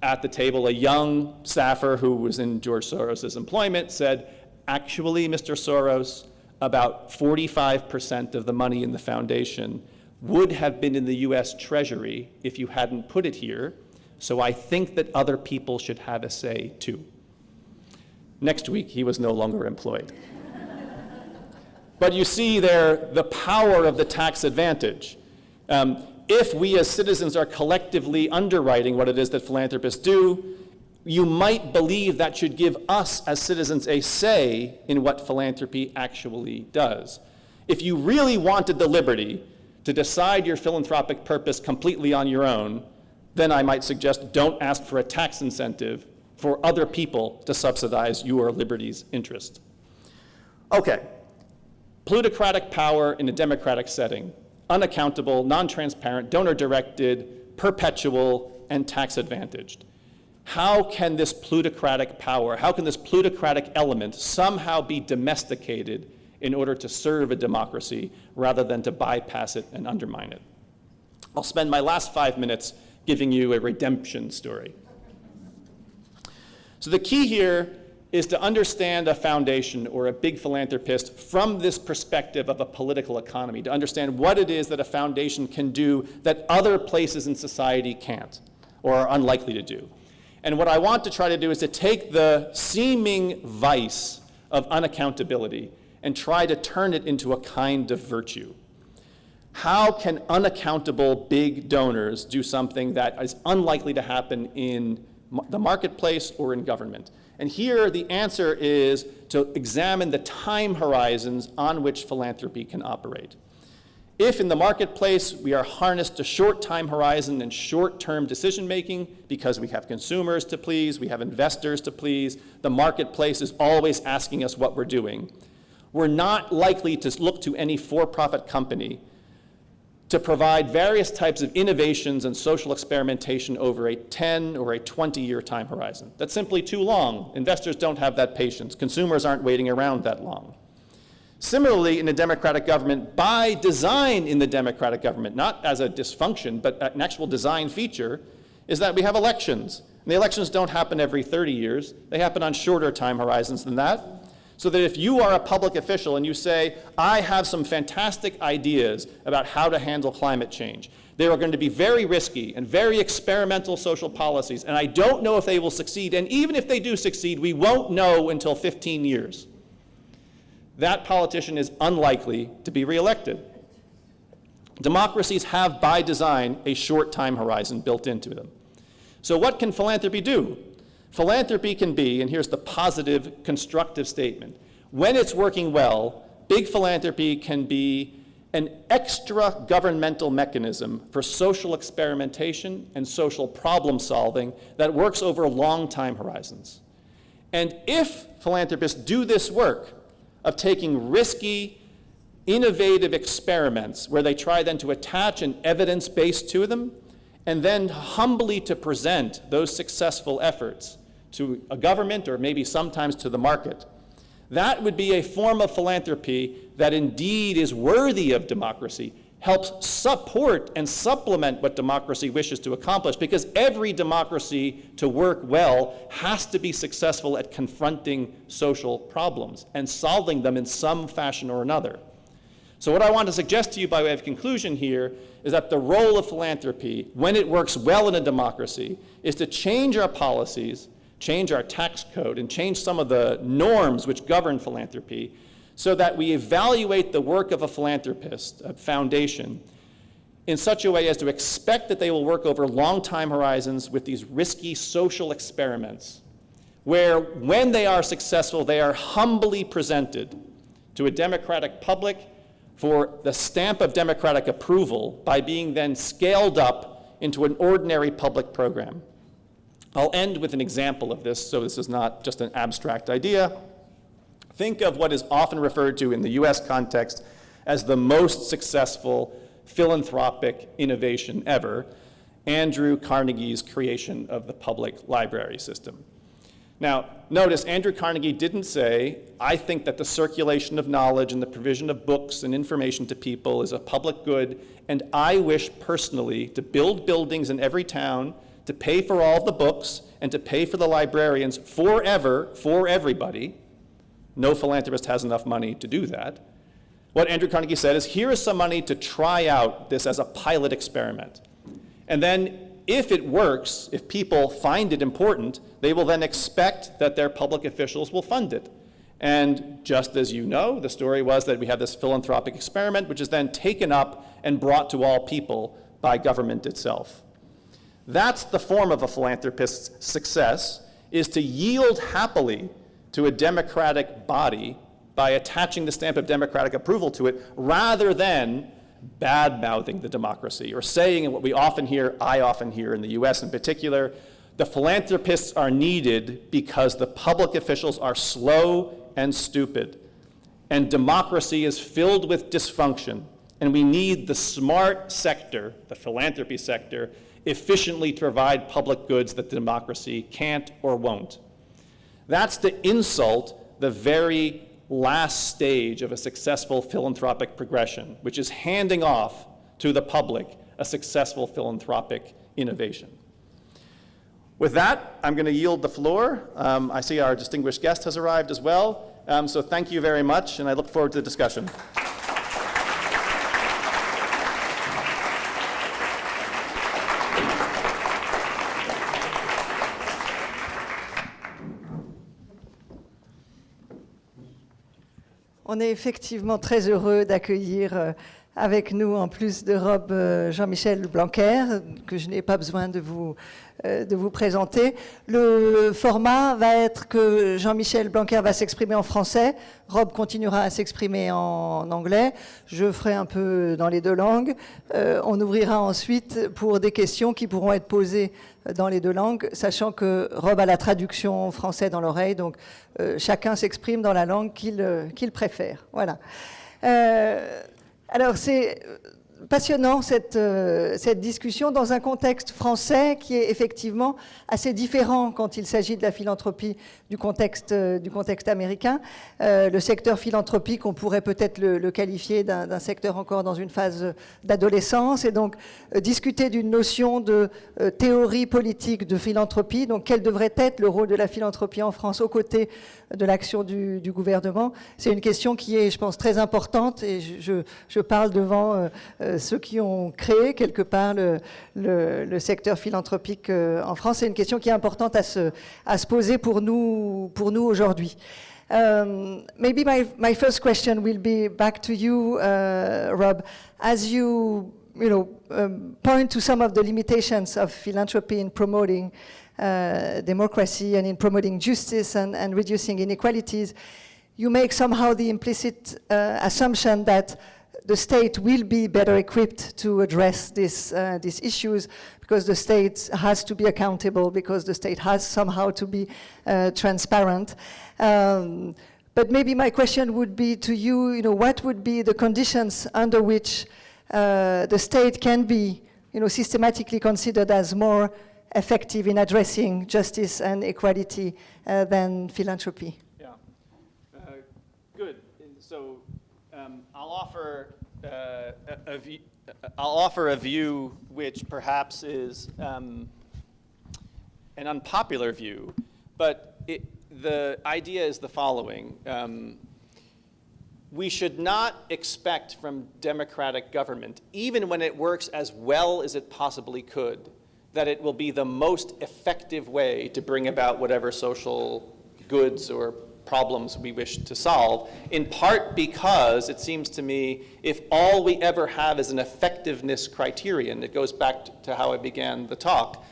at the table, a young staffer who was in George Soros's employment said, actually, Mr. Soros, about 45% of the money in the foundation would have been in the US Treasury if you hadn't put it here, so I think that other people should have a say too. Next week, he was no longer employed. But you see there the power of the tax advantage. If we as citizens are collectively underwriting what it is that philanthropists do, you might believe that should give us as citizens a say in what philanthropy actually does. If you really wanted the liberty to decide your philanthropic purpose completely on your own, then I might suggest don't ask for a tax incentive for other people to subsidize your liberty's interest. Okay, plutocratic power in a democratic setting, unaccountable, non-transparent, donor-directed, perpetual, and tax-advantaged. How can this plutocratic power, how can this plutocratic element somehow be domesticated in order to serve a democracy rather than to bypass it and undermine it? I'll spend my last 5 minutes giving you a redemption story. So the key here is to understand a foundation or a big philanthropist from this perspective of a political economy, to understand what it is that a foundation can do that other places in society can't or are unlikely to do. And what I want to try to do is to take the seeming vice of unaccountability and try to turn it into a kind of virtue. How can unaccountable big donors do something that is unlikely to happen in the marketplace or in government? And here the answer is to examine the time horizons on which philanthropy can operate. If in the marketplace we are harnessed to short time horizon and short-term decision-making because we have consumers to please, we have investors to please, the marketplace is always asking us what we're doing. we're not likely to look to any for-profit company to provide various types of innovations and social experimentation over a 10 or a 20-year time horizon. That's simply too long. Investors don't have that patience. Consumers aren't waiting around that long. Similarly, in a democratic government, by design in the democratic government, not as a dysfunction, but an actual design feature, is that we have elections. And the elections don't happen every 30 years. They happen on shorter time horizons than that. So that if you are a public official and you say, I have some fantastic ideas about how to handle climate change, they are going to be very risky and very experimental social policies, and I don't know if they will succeed, and even if they do succeed, we won't know until 15 years. That politician is unlikely to be reelected. Democracies have, by design, a short time horizon built into them. So what can philanthropy do? Philanthropy can be, and here's the positive, constructive statement, when it's working well, big philanthropy can be an extra governmental mechanism for social experimentation and social problem solving that works over long time horizons. And if philanthropists do this work of taking risky, innovative experiments where they try then to attach an evidence base to them, and then humbly to present those successful efforts to a government or maybe sometimes to the market, that would be a form of philanthropy that indeed is worthy of democracy, helps support and supplement what democracy wishes to accomplish, because every democracy to work well has to be successful at confronting social problems and solving them in some fashion or another. So what I want to suggest to you by way of conclusion here is that the role of philanthropy, when it works well in a democracy, is to change our policies, change our tax code, and change some of the norms which govern philanthropy so that we evaluate the work of a philanthropist, a foundation, in such a way as to expect that they will work over long time horizons with these risky social experiments, where when they are successful, they are humbly presented to a democratic public for the stamp of democratic approval by being then scaled up into an ordinary public program. I'll end with an example of this, so this is not just an abstract idea. Think of what is often referred to in the US context as the most successful philanthropic innovation ever, Andrew Carnegie's creation of the public library system. Now, notice Andrew Carnegie didn't say, I think that the circulation of knowledge and the provision of books and information to people is a public good, and I wish personally to build buildings in every town, to pay for all the books, and to pay for the librarians forever for everybody. No philanthropist has enough money to do that. What Andrew Carnegie said is, here is some money to try out this as a pilot experiment. And then if it works, if people find it important, they will then expect that their public officials will fund it. And just as you know, the story was that we have this philanthropic experiment, which is then taken up and brought to all people by government itself. That's the form of a philanthropist's success, is to yield happily to a democratic body by attaching the stamp of democratic approval to it, rather than bad-mouthing the democracy, or saying, and what we often hear, I often hear in the US in particular, the philanthropists are needed because the public officials are slow and stupid, and democracy is filled with dysfunction, and we need the smart sector, the philanthropy sector, efficiently to provide public goods that the democracy can't or won't. That's to insult the very last stage of a successful philanthropic progression, which is handing off to the public a successful philanthropic innovation. With that, I'm going to yield the floor. I see our distinguished guest has arrived as well. So thank you very much, and I look forward to the discussion. On est effectivement très heureux d'accueillir avec nous, en plus de Rob, Jean-Michel Blanquer, que je n'ai pas besoin de vous présenter. Le format va être que Jean-Michel Blanquer va s'exprimer en français, Rob continuera à s'exprimer en anglais, je ferai un peu dans les deux langues. On ouvrira ensuite pour des questions qui pourront être posées dans les deux langues, sachant que Rob a la traduction français dans l'oreille, donc chacun s'exprime dans la langue qu'il préfère. Voilà. Alors c'est passionnant cette discussion dans un contexte français qui est effectivement assez différent quand il s'agit de la philanthropie du contexte américain. Le secteur philanthropique, on pourrait peut-être le qualifier d'un secteur encore dans une phase d'adolescence, et donc discuter d'une notion de théorie politique de philanthropie, donc quel devrait être le rôle de la philanthropie en France aux côtés de l'action du gouvernement, c'est une question qui est, je pense, très importante, et je parle devant ceux qui ont créé quelque part le secteur philanthropique en France. C'est une question qui est importante à se poser pour nous aujourd'hui. Maybe my first question will be back to you, Rob, as you point to some of the limitations of philanthropy in promoting democracy and in promoting justice and reducing inequalities. You make somehow the implicit assumption that the state will be better equipped to address these issues because the state has to be accountable, because the state has somehow to be transparent. But maybe my question would be to you, what would be the conditions under which the state can be, systematically considered as more effective in addressing justice and equality than philanthropy? Yeah, good. So I'll offer a view which perhaps is an unpopular view, but the idea is the following. We should not expect from democratic government, even when it works as well as it possibly could, that it will be the most effective way to bring about whatever social goods or problems we wish to solve, in part because it seems to me if all we ever have is an effectiveness criterion, it goes back to how I began the talk,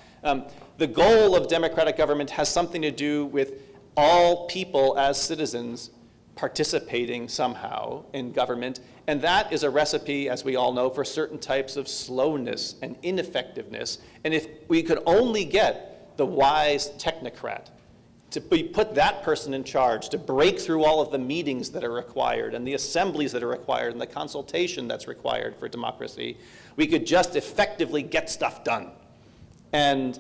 the goal of democratic government has something to do with all people as citizens participating somehow in government, and that is a recipe, as we all know, for certain types of slowness and ineffectiveness. And if we could only get the wise technocrat to put that person in charge, to break through all of the meetings that are required and the assemblies that are required and the consultation that's required for democracy, we could just effectively get stuff done. And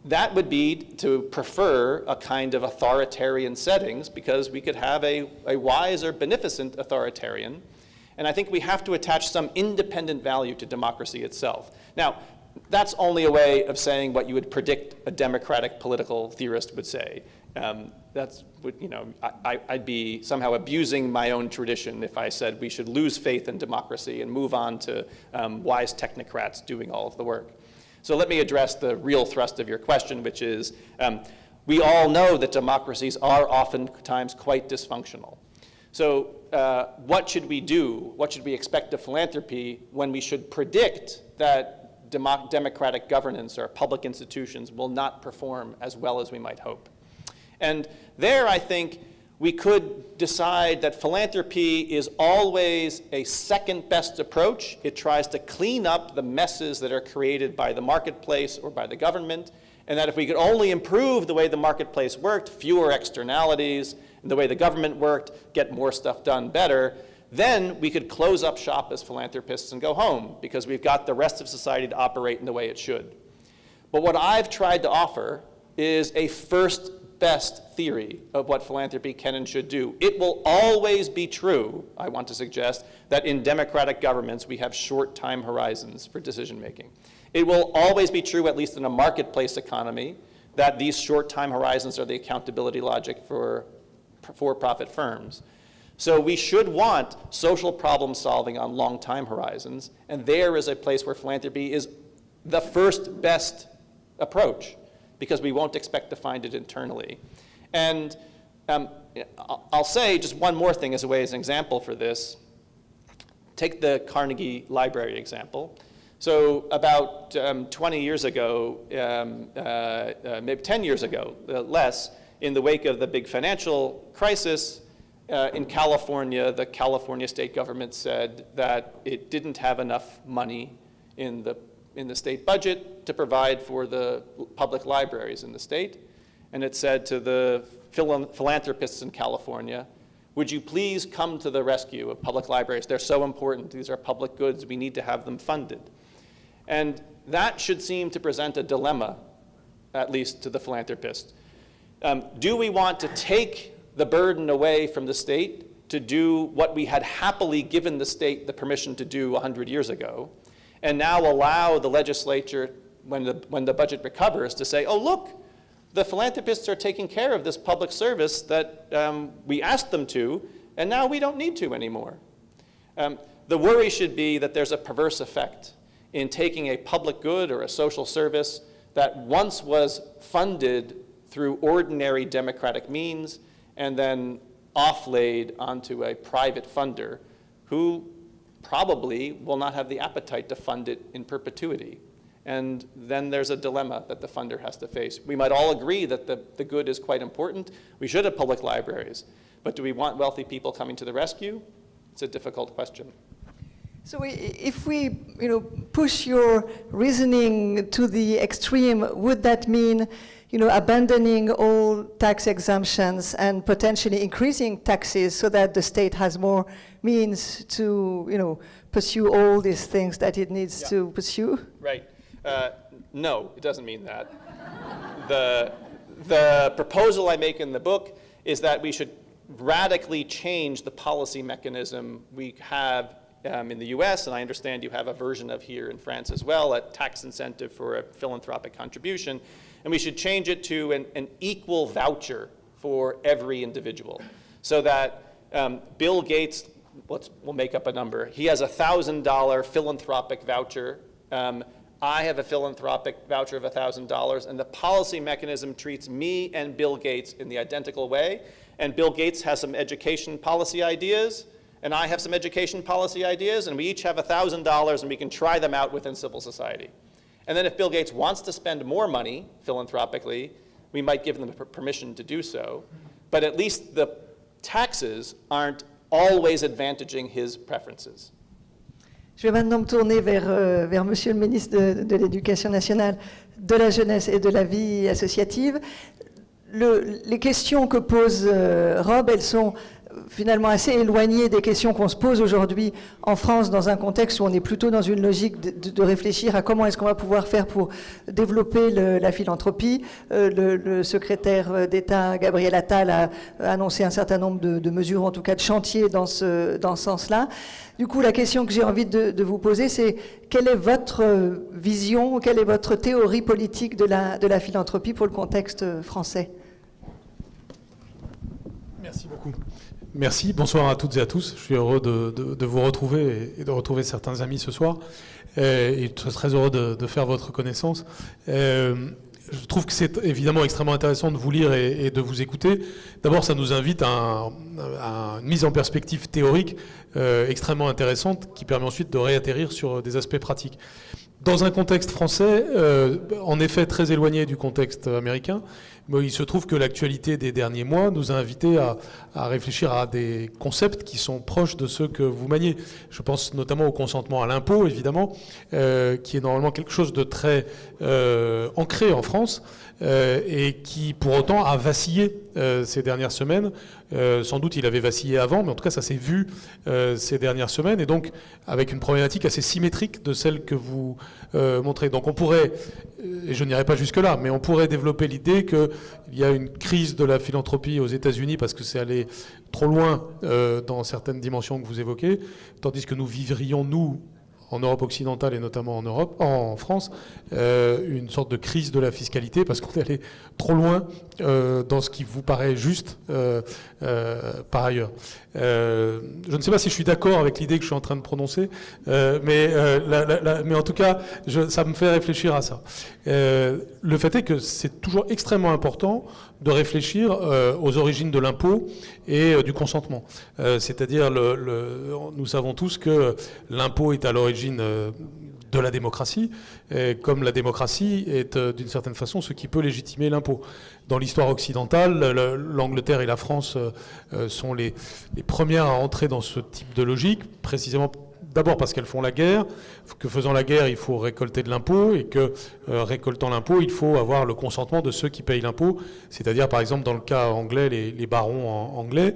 that would be to prefer a kind of authoritarian settings, because we could have a wise or beneficent authoritarian. And I think we have to attach some independent value to democracy itself. Now, that's only a way of saying what you would predict a democratic political theorist would say. I'd be somehow abusing my own tradition if I said we should lose faith in democracy and move on to wise technocrats doing all of the work. So let me address the real thrust of your question, which is we all know that democracies are oftentimes quite dysfunctional. So what should we do? What should we expect of philanthropy when we should predict that democratic governance or public institutions will not perform as well as we might hope? And there, I think, we could decide that philanthropy is always a second best approach. It tries to clean up the messes that are created by the marketplace or by the government, and that if we could only improve the way the marketplace worked, fewer externalities, and the way the government worked, get more stuff done better, then we could close up shop as philanthropists and go home, because we've got the rest of society to operate in the way it should. But what I've tried to offer is a first best theory of what philanthropy can and should do. It will always be true, I want to suggest, that in democratic governments we have short time horizons for decision making. It will always be true, at least in a marketplace economy, that these short time horizons are the accountability logic for for-profit firms. So we should want social problem solving on long time horizons, and there is a place where philanthropy is the first best approach, because we won't expect to find it internally. And I'll say just one more thing as an example for this. Take the Carnegie Library example. So about 20 years ago, maybe 10 years ago, less, in the wake of the big financial crisis in California, the California state government said that it didn't have enough money in the state budget to provide for the public libraries in the state. And it said to the philanthropists in California, would you please come to the rescue of public libraries? They're so important. These are public goods. We need to have them funded. And that should seem to present a dilemma, at least to the philanthropist. Do we want to take the burden away from the state to do what we had happily given the state the permission to do 100 years ago, and now allow the legislature, when the budget recovers, to say, oh, look, the philanthropists are taking care of this public service that we asked them to, and now we don't need to anymore. The worry should be that there's a perverse effect in taking a public good or a social service that once was funded through ordinary democratic means and then offlaid onto a private funder who probably will not have the appetite to fund it in perpetuity. And then there's a dilemma that the funder has to face. We might all agree that the good is quite important. We should have public libraries. But do we want wealthy people coming to the rescue? It's a difficult question. So if we push your reasoning to the extreme, would that mean abandoning all tax exemptions and potentially increasing taxes so that the state has more means to pursue all these things that it needs to pursue? Right. No, it doesn't mean that. The proposal I make in the book is that we should radically change the policy mechanism we have in the US, and I understand you have a version of here in France as well, a tax incentive for a philanthropic contribution, and we should change it to an equal voucher for every individual, so that Bill Gates, we'll make up a number, he has a $1,000 philanthropic voucher, I have a philanthropic voucher of $1,000, and the policy mechanism treats me and Bill Gates in the identical way, and Bill Gates has some education policy ideas, and I have some education policy ideas, and we each have $1,000, and we can try them out within civil society. And then if Bill Gates wants to spend more money philanthropically, we might give them permission to do so, but at least the taxes aren't always advantaging his preferences. Je vais maintenant me tourner vers Monsieur le ministre de l'Éducation nationale, de la jeunesse et de la vie associative. Les questions que pose Rob, elles sont finalement assez éloignées des questions qu'on se pose aujourd'hui en France, dans un contexte où on est plutôt dans une logique de réfléchir à comment est-ce qu'on va pouvoir faire pour développer la philanthropie. Le secrétaire d'État Gabriel Attal a annoncé un certain nombre de mesures, en tout cas de chantiers dans ce sens-là. Du coup, la question que j'ai envie de vous poser, c'est quelle est votre vision, quelle est votre théorie politique de la philanthropie pour le contexte français? Merci beaucoup. Merci, bonsoir à toutes et à tous. Je suis heureux de vous retrouver et de retrouver certains amis ce soir. Et je suis très heureux de faire votre connaissance. Je trouve que c'est évidemment extrêmement intéressant de vous lire et de vous écouter. D'abord, ça nous invite à une mise en perspective théorique extrêmement intéressante qui permet ensuite de réatterrir sur des aspects pratiques. Dans un contexte français, en effet très éloigné du contexte américain, mais il se trouve que l'actualité des derniers mois nous a invités à réfléchir à des concepts qui sont proches de ceux que vous maniez. Je pense notamment au consentement à l'impôt, évidemment, qui est normalement quelque chose de très ancré en France et qui, pour autant, a vacillé ces dernières semaines. Sans doute, il avait vacillé avant, mais en tout cas, ça s'est vu ces dernières semaines, et donc avec une problématique assez symétrique de celle que vous montrez. Donc on pourrait, et je n'irai pas jusque-là, mais on pourrait développer l'idée qu'il y a une crise de la philanthropie aux États-Unis parce que c'est allé trop loin dans certaines dimensions que vous évoquez, tandis que nous vivrions, nous, en Europe occidentale et notamment en France, une sorte de crise de la fiscalité parce qu'on est allé trop loin dans ce qui vous paraît juste par ailleurs. Je ne sais pas si je suis d'accord avec l'idée que je suis en train de prononcer, mais en tout cas, ça me fait réfléchir à ça. Le fait est que c'est toujours extrêmement important de réfléchir aux origines de l'impôt et du consentement. C'est-à-dire, nous savons tous que l'impôt est à l'origine de la démocratie, comme la démocratie est d'une certaine façon ce qui peut légitimer l'impôt. Dans l'histoire occidentale, l'Angleterre et la France sont les premières à entrer dans ce type de logique, précisément d'abord parce qu'elles font la guerre, que faisant la guerre, il faut récolter de l'impôt, et que récoltant l'impôt, il faut avoir le consentement de ceux qui payent l'impôt, c'est-à-dire par exemple dans le cas anglais, les barons anglais.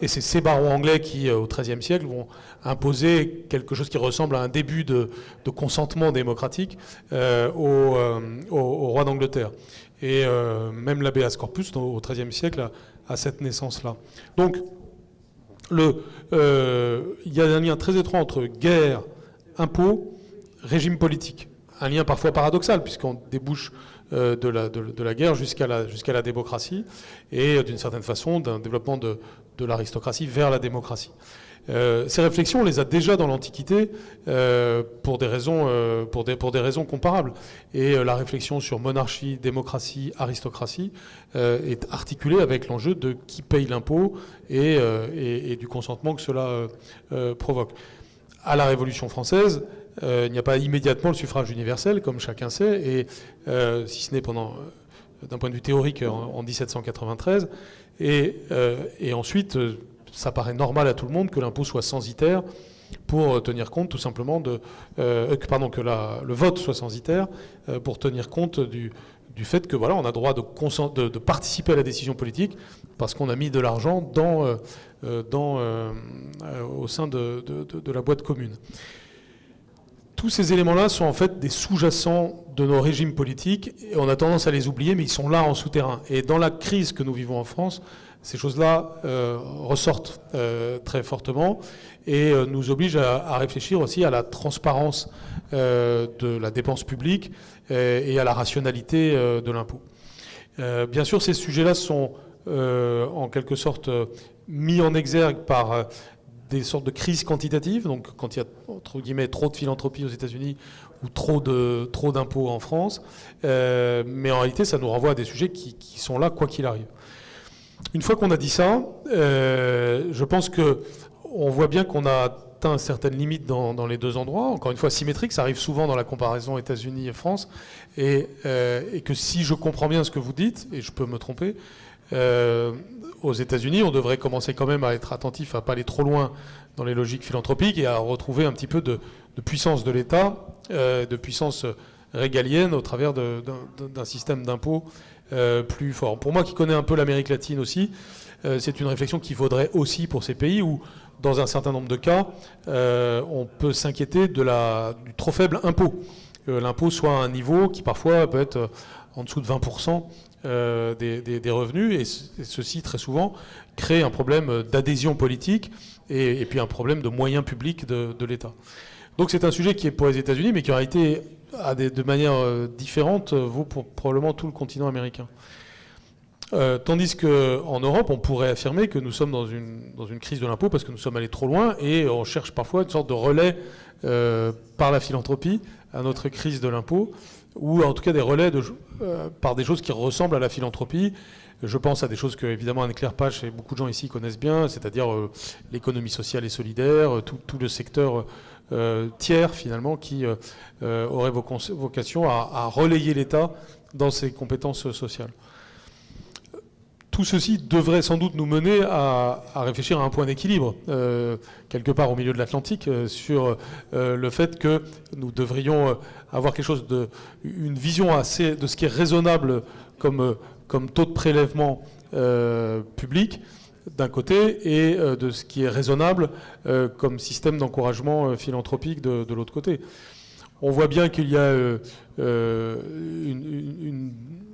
Et c'est ces barons anglais qui, au XIIIe siècle, vont imposer quelque chose qui ressemble à un début de consentement démocratique au roi d'Angleterre. Et même l'habeas corpus, au XIIIe siècle, a cette naissance-là. Donc, il y a un lien très étroit entre guerre, impôt, régime politique. Un lien parfois paradoxal, puisqu'on débouche de la guerre jusqu'à la démocratie, et d'une certaine façon d'un développement de l'aristocratie vers la démocratie. Ces réflexions, on les a déjà dans l'Antiquité pour des raisons comparables. Et la réflexion sur monarchie, démocratie, aristocratie est articulée avec l'enjeu de qui paye l'impôt et du consentement que cela provoque. À la Révolution française, il n'y a pas immédiatement le suffrage universel, comme chacun sait, et si ce n'est d'un point de vue théorique en 1793, et ensuite, ça paraît normal à tout le monde que l'impôt soit censitaire pour tenir compte tout simplement que le vote soit censitaire pour tenir compte du fait que voilà, on a droit de participer à la décision politique parce qu'on a mis de l'argent au sein de la boîte commune. Tous ces éléments-là sont en fait des sous-jacents de nos régimes politiques, et on a tendance à les oublier, mais ils sont là en souterrain. Et dans la crise que nous vivons en France, ces choses-là ressortent très fortement et nous obligent à réfléchir aussi à la transparence de la dépense publique et à la rationalité de l'impôt. Bien sûr, ces sujets-là sont en quelque sorte mis en exergue par des sortes de crises quantitatives, donc quand il y a entre guillemets trop de philanthropie aux États-Unis ou trop d'impôts en France, mais en réalité ça nous renvoie à des sujets qui sont là quoi qu'il arrive. Une fois qu'on a dit ça, je pense qu'on voit bien qu'on a atteint certaines limites dans les deux endroits. Encore une fois, symétrique, ça arrive souvent dans la comparaison États-Unis et France, et que si je comprends bien ce que vous dites, et je peux me tromper, aux États-Unis, on devrait commencer quand même à être attentif à ne pas aller trop loin dans les logiques philanthropiques et à retrouver un petit peu de puissance de l'État, de puissance régalienne au travers d'un système d'impôt plus fort. Pour moi qui connais un peu l'Amérique latine aussi, c'est une réflexion qu'il faudrait aussi pour ces pays où, dans un certain nombre de cas, on peut s'inquiéter du trop faible impôt. L'impôt soit à un niveau qui parfois peut être en dessous de 20% des revenus, et ceci très souvent crée un problème d'adhésion politique et puis un problème de moyens publics de l'État. Donc c'est un sujet qui est pour les États-Unis, mais qui aurait été de manière différente vaut pour probablement tout le continent américain. Tandis qu'en Europe, on pourrait affirmer que nous sommes dans une crise de l'impôt parce que nous sommes allés trop loin et on cherche parfois une sorte de relais par la philanthropie à notre crise de l'impôt, ou en tout cas des relais par des choses qui ressemblent à la philanthropie. Je pense à des choses que, évidemment, Anne-Claire Pache et beaucoup de gens ici connaissent bien, c'est-à-dire l'économie sociale et solidaire, tout le secteur tiers, finalement, qui aurait vocation à relayer l'État dans ses compétences sociales. Tout ceci devrait sans doute nous mener à réfléchir à un point d'équilibre, quelque part au milieu de l'Atlantique, sur le fait que nous devrions avoir une vision assez de ce qui est raisonnable comme taux de prélèvement public d'un côté et de ce qui est raisonnable comme système d'encouragement philanthropique de l'autre côté. On voit bien qu'il y a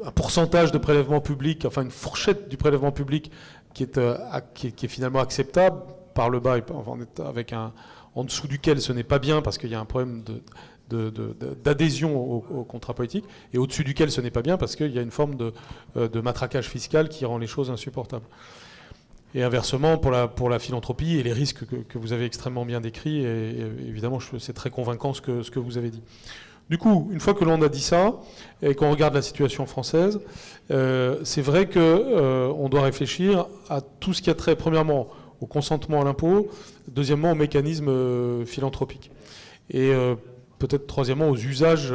un pourcentage de prélèvement public, enfin une fourchette du prélèvement public qui est finalement acceptable par le bas, avec en dessous duquel ce n'est pas bien parce qu'il y a un problème d'adhésion au contrat politique, et au-dessus duquel ce n'est pas bien parce qu'il y a une forme de matraquage fiscal qui rend les choses insupportables. Et inversement, pour la philanthropie et les risques que vous avez extrêmement bien décrits, et évidemment, c'est très convaincant ce que vous avez dit. Du coup, une fois que l'on a dit ça, et qu'on regarde la situation française, c'est vrai qu'on doit réfléchir à tout ce qui a trait, premièrement, au consentement à l'impôt, deuxièmement, au mécanisme philanthropique, et peut-être troisièmement, aux usages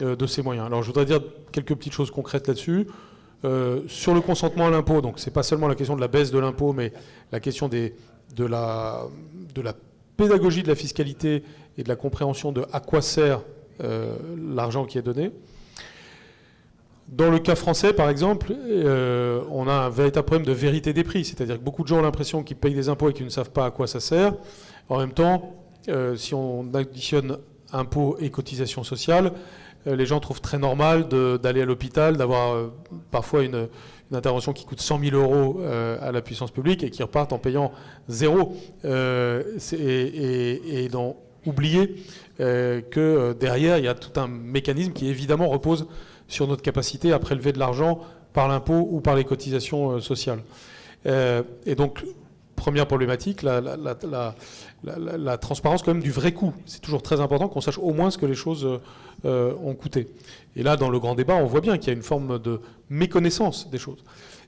de ces moyens. Alors, je voudrais dire quelques petites choses concrètes là-dessus. Sur le consentement à l'impôt, donc c'est pas seulement la question de la baisse de l'impôt, mais la question de la pédagogie de la fiscalité et de la compréhension de à quoi sert l'argent qui est donné. Dans le cas français, par exemple, on a un véritable problème de vérité des prix, c'est-à-dire que beaucoup de gens ont l'impression qu'ils payent des impôts et qu'ils ne savent pas à quoi ça sert. En même temps, si on additionne impôts et cotisations sociales, les gens trouvent très normal d'aller à l'hôpital, d'avoir parfois une intervention qui coûte 100 000 euros à la puissance publique et qui repartent en payant 0. Et d'en oublier que derrière, il y a tout un mécanisme qui évidemment repose sur notre capacité à prélever de l'argent par l'impôt ou par les cotisations sociales. Et donc, première problématique, la transparence quand même du vrai coût. C'est toujours très important qu'on sache au moins ce que les choses ont coûté. Et là, dans le grand débat, on voit bien qu'il y a une forme de méconnaissance des choses.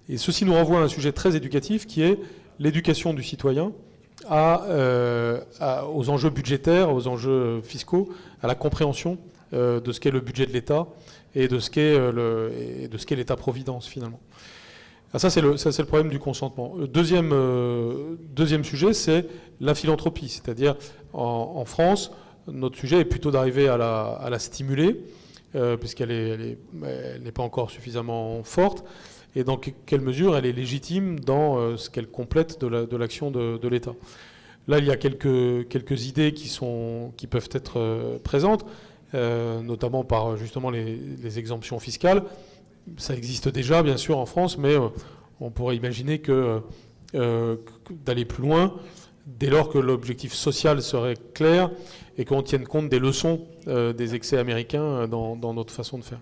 Et ceci nous renvoie à un sujet très éducatif qui est l'éducation du citoyen aux enjeux budgétaires, aux enjeux fiscaux, à la compréhension de ce qu'est le budget de l'État et de ce qu'est l'État-providence, finalement. Ah, ça, c'est le problème du consentement. Deuxième sujet, c'est la philanthropie. C'est-à-dire, en France, notre sujet est plutôt d'arriver à la stimuler, puisqu'elle n'est pas encore suffisamment forte, et dans quelle mesure elle est légitime dans ce qu'elle complète de l'action de l'État. Là, il y a quelques idées qui peuvent être présentes, notamment par justement les exemptions fiscales. Ça existe déjà, bien sûr, en France, mais on pourrait imaginer d'aller plus loin dès lors que l'objectif social serait clair et qu'on tienne compte des leçons des excès américains dans notre façon de faire.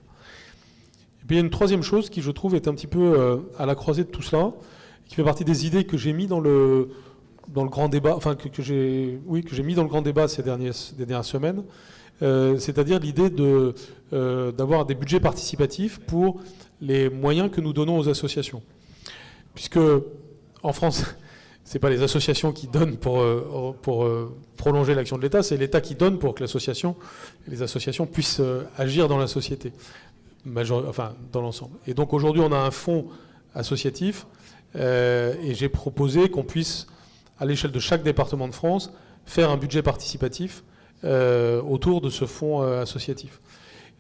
Et puis il y a une troisième chose qui, je trouve, est un petit peu à la croisée de tout cela, qui fait partie des idées que j'ai mis dans le grand débat, enfin que j'ai mis dans le grand débat ces dernières semaines, c'est-à-dire l'idée d'avoir des budgets participatifs pour les moyens que nous donnons aux associations. Puisque en France, ce n'est pas les associations qui donnent pour prolonger l'action de l'État, c'est l'État qui donne pour que les associations puissent agir dans la société, dans l'ensemble. Et donc aujourd'hui, on a un fonds associatif, et j'ai proposé qu'on puisse, à l'échelle de chaque département de France, faire un budget participatif autour de ce fonds associatif.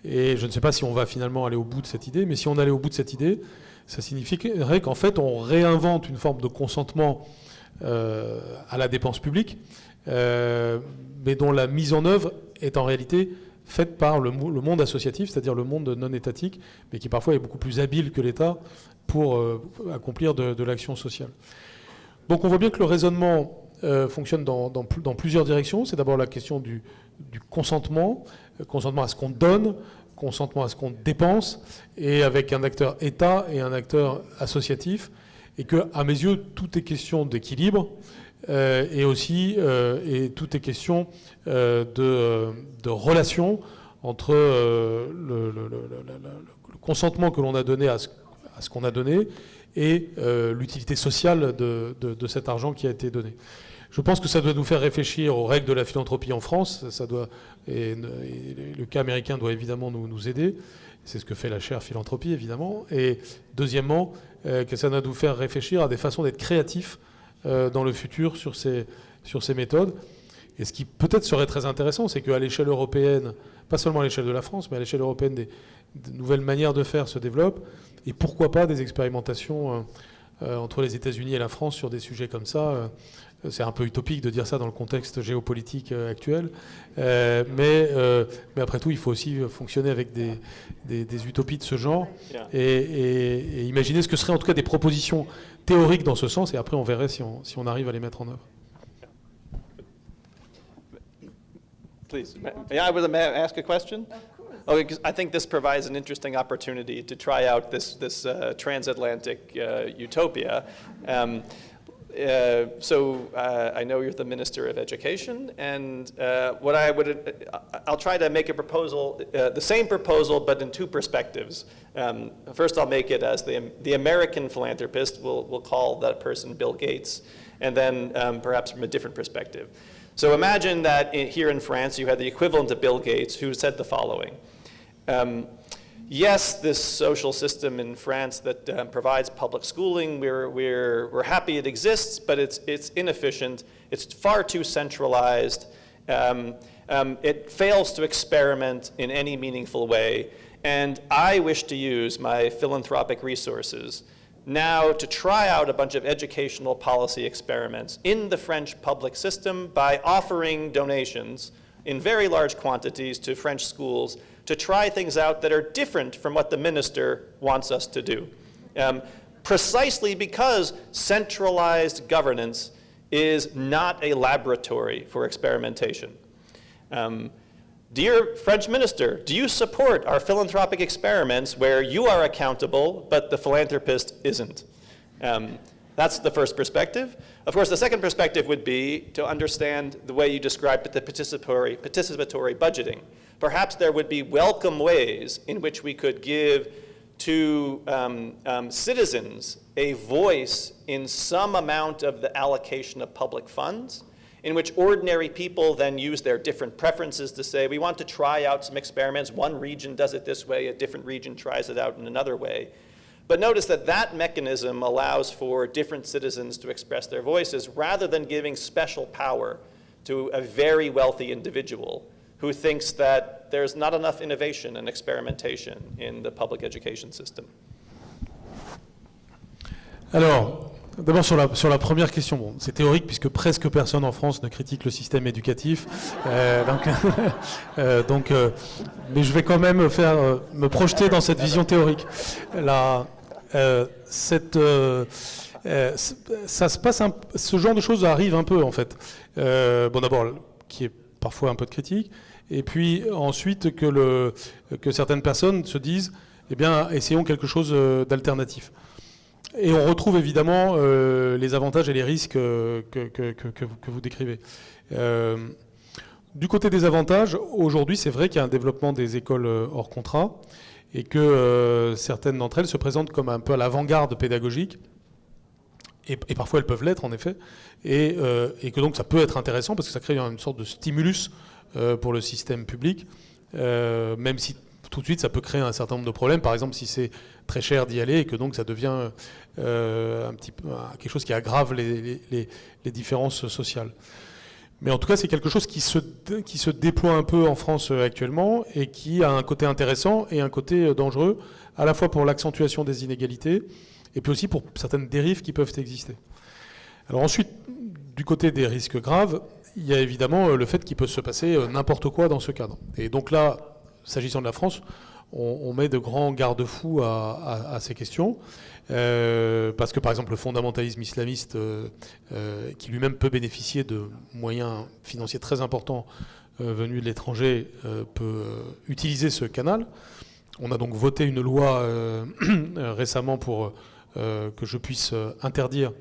Et je ne sais pas si on va finalement aller au bout de cette idée, mais si on allait au bout de cette idée, ça signifierait qu'en fait, on réinvente une forme de consentement à la dépense publique, mais dont la mise en œuvre est en réalité faite par le monde associatif, c'est-à-dire le monde non étatique, mais qui parfois est beaucoup plus habile que l'État pour accomplir de l'action sociale. Donc on voit bien que le raisonnement fonctionne dans plusieurs directions. C'est d'abord la question du consentement à ce qu'on donne, consentement à ce qu'on dépense, et avec un acteur État et un acteur associatif, et que, à mes yeux, tout est question d'équilibre, et tout est question de relation entre le consentement que l'on a donné à ce qu'on a donné et l'utilité sociale de cet argent qui a été donné. Je pense que ça doit nous faire réfléchir aux règles de la philanthropie en France. Et le cas américain doit évidemment nous aider. C'est ce que fait la chaire philanthropie, évidemment. Et deuxièmement, que ça doit nous faire réfléchir à des façons d'être créatifs dans le futur sur ces méthodes. Et ce qui peut-être serait très intéressant, c'est qu'à l'échelle européenne, pas seulement à l'échelle de la France, mais à l'échelle européenne, de nouvelles manières de faire se développent. Et pourquoi pas des expérimentations entre les États-Unis et la France sur des sujets comme ça. C'est un peu utopique de dire ça dans le contexte géopolitique actuel, mais après tout, il faut aussi fonctionner avec des utopies de ce genre et imaginer ce que seraient en tout cas des propositions théoriques dans ce sens, et après on verrait si on arrive à les mettre en œuvre. Please. May I ask a question? Oh, because I think this provides an interesting opportunity to try out this transatlantic utopia. I know you're the Minister of Education, and I'll try to make a proposal, the same proposal, but in two perspectives. First, I'll make it as the American philanthropist. We'll call that person Bill Gates, and then perhaps from a different perspective. So imagine that here in France, you had the equivalent of Bill Gates, who said the following. Yes, this social system in France that provides public schooling, we're happy it exists, but it's inefficient. It's far too centralized. It fails to experiment in any meaningful way. And I wish to use my philanthropic resources now to try out a bunch of educational policy experiments in the French public system by offering donations in very large quantities to French schools to try things out that are different from what the minister wants us to do. Precisely because centralized governance is not a laboratory for experimentation. Dear French minister, do you support our philanthropic experiments where you are accountable, but the philanthropist isn't? That's the first perspective. Of course, the second perspective would be to understand the way you described the participatory budgeting. Perhaps there would be welcome ways in which we could give to citizens a voice in some amount of the allocation of public funds, in which ordinary people then use their different preferences to say, we want to try out some experiments. One region does it this way, a different region tries it out in another way. But notice that that mechanism allows for different citizens to express their voices rather than giving special power to a very wealthy individual who thinks that there's not enough innovation and experimentation in the public education system. Alors, d'abord sur la première question, bon, c'est théorique puisque presque personne en France ne critique le système éducatif, mais je vais quand même me projeter dans cette vision théorique. Ça se passe, ce genre de choses arrive un peu en fait. Bon, d'abord, qui est parfois un peu de critique, et puis ensuite que certaines personnes se disent, eh bien, essayons quelque chose d'alternatif. Et on retrouve évidemment les avantages et les risques que vous décrivez. Du côté des avantages, aujourd'hui, c'est vrai qu'il y a un développement des écoles hors contrat et que certaines d'entre elles se présentent comme un peu à l'avant-garde pédagogique. Et parfois elles peuvent l'être en effet, et que donc ça peut être intéressant parce que ça crée une sorte de stimulus pour le système public, même si tout de suite ça peut créer un certain nombre de problèmes, par exemple si c'est très cher d'y aller et que donc ça devient un petit peu quelque chose qui aggrave les différences sociales. Mais en tout cas c'est quelque chose qui se déploie un peu en France actuellement et qui a un côté intéressant et un côté dangereux, à la fois pour l'accentuation des inégalités, et puis aussi pour certaines dérives qui peuvent exister. Alors ensuite, du côté des risques graves, il y a évidemment le fait qu'il peut se passer n'importe quoi dans ce cadre. Et donc là, s'agissant de la France, on met de grands garde-fous à ces questions, parce que par exemple le fondamentalisme islamiste, qui lui-même peut bénéficier de moyens financiers très importants venus de l'étranger, peut utiliser ce canal. On a donc voté une loi récemment pour que je puisse interdire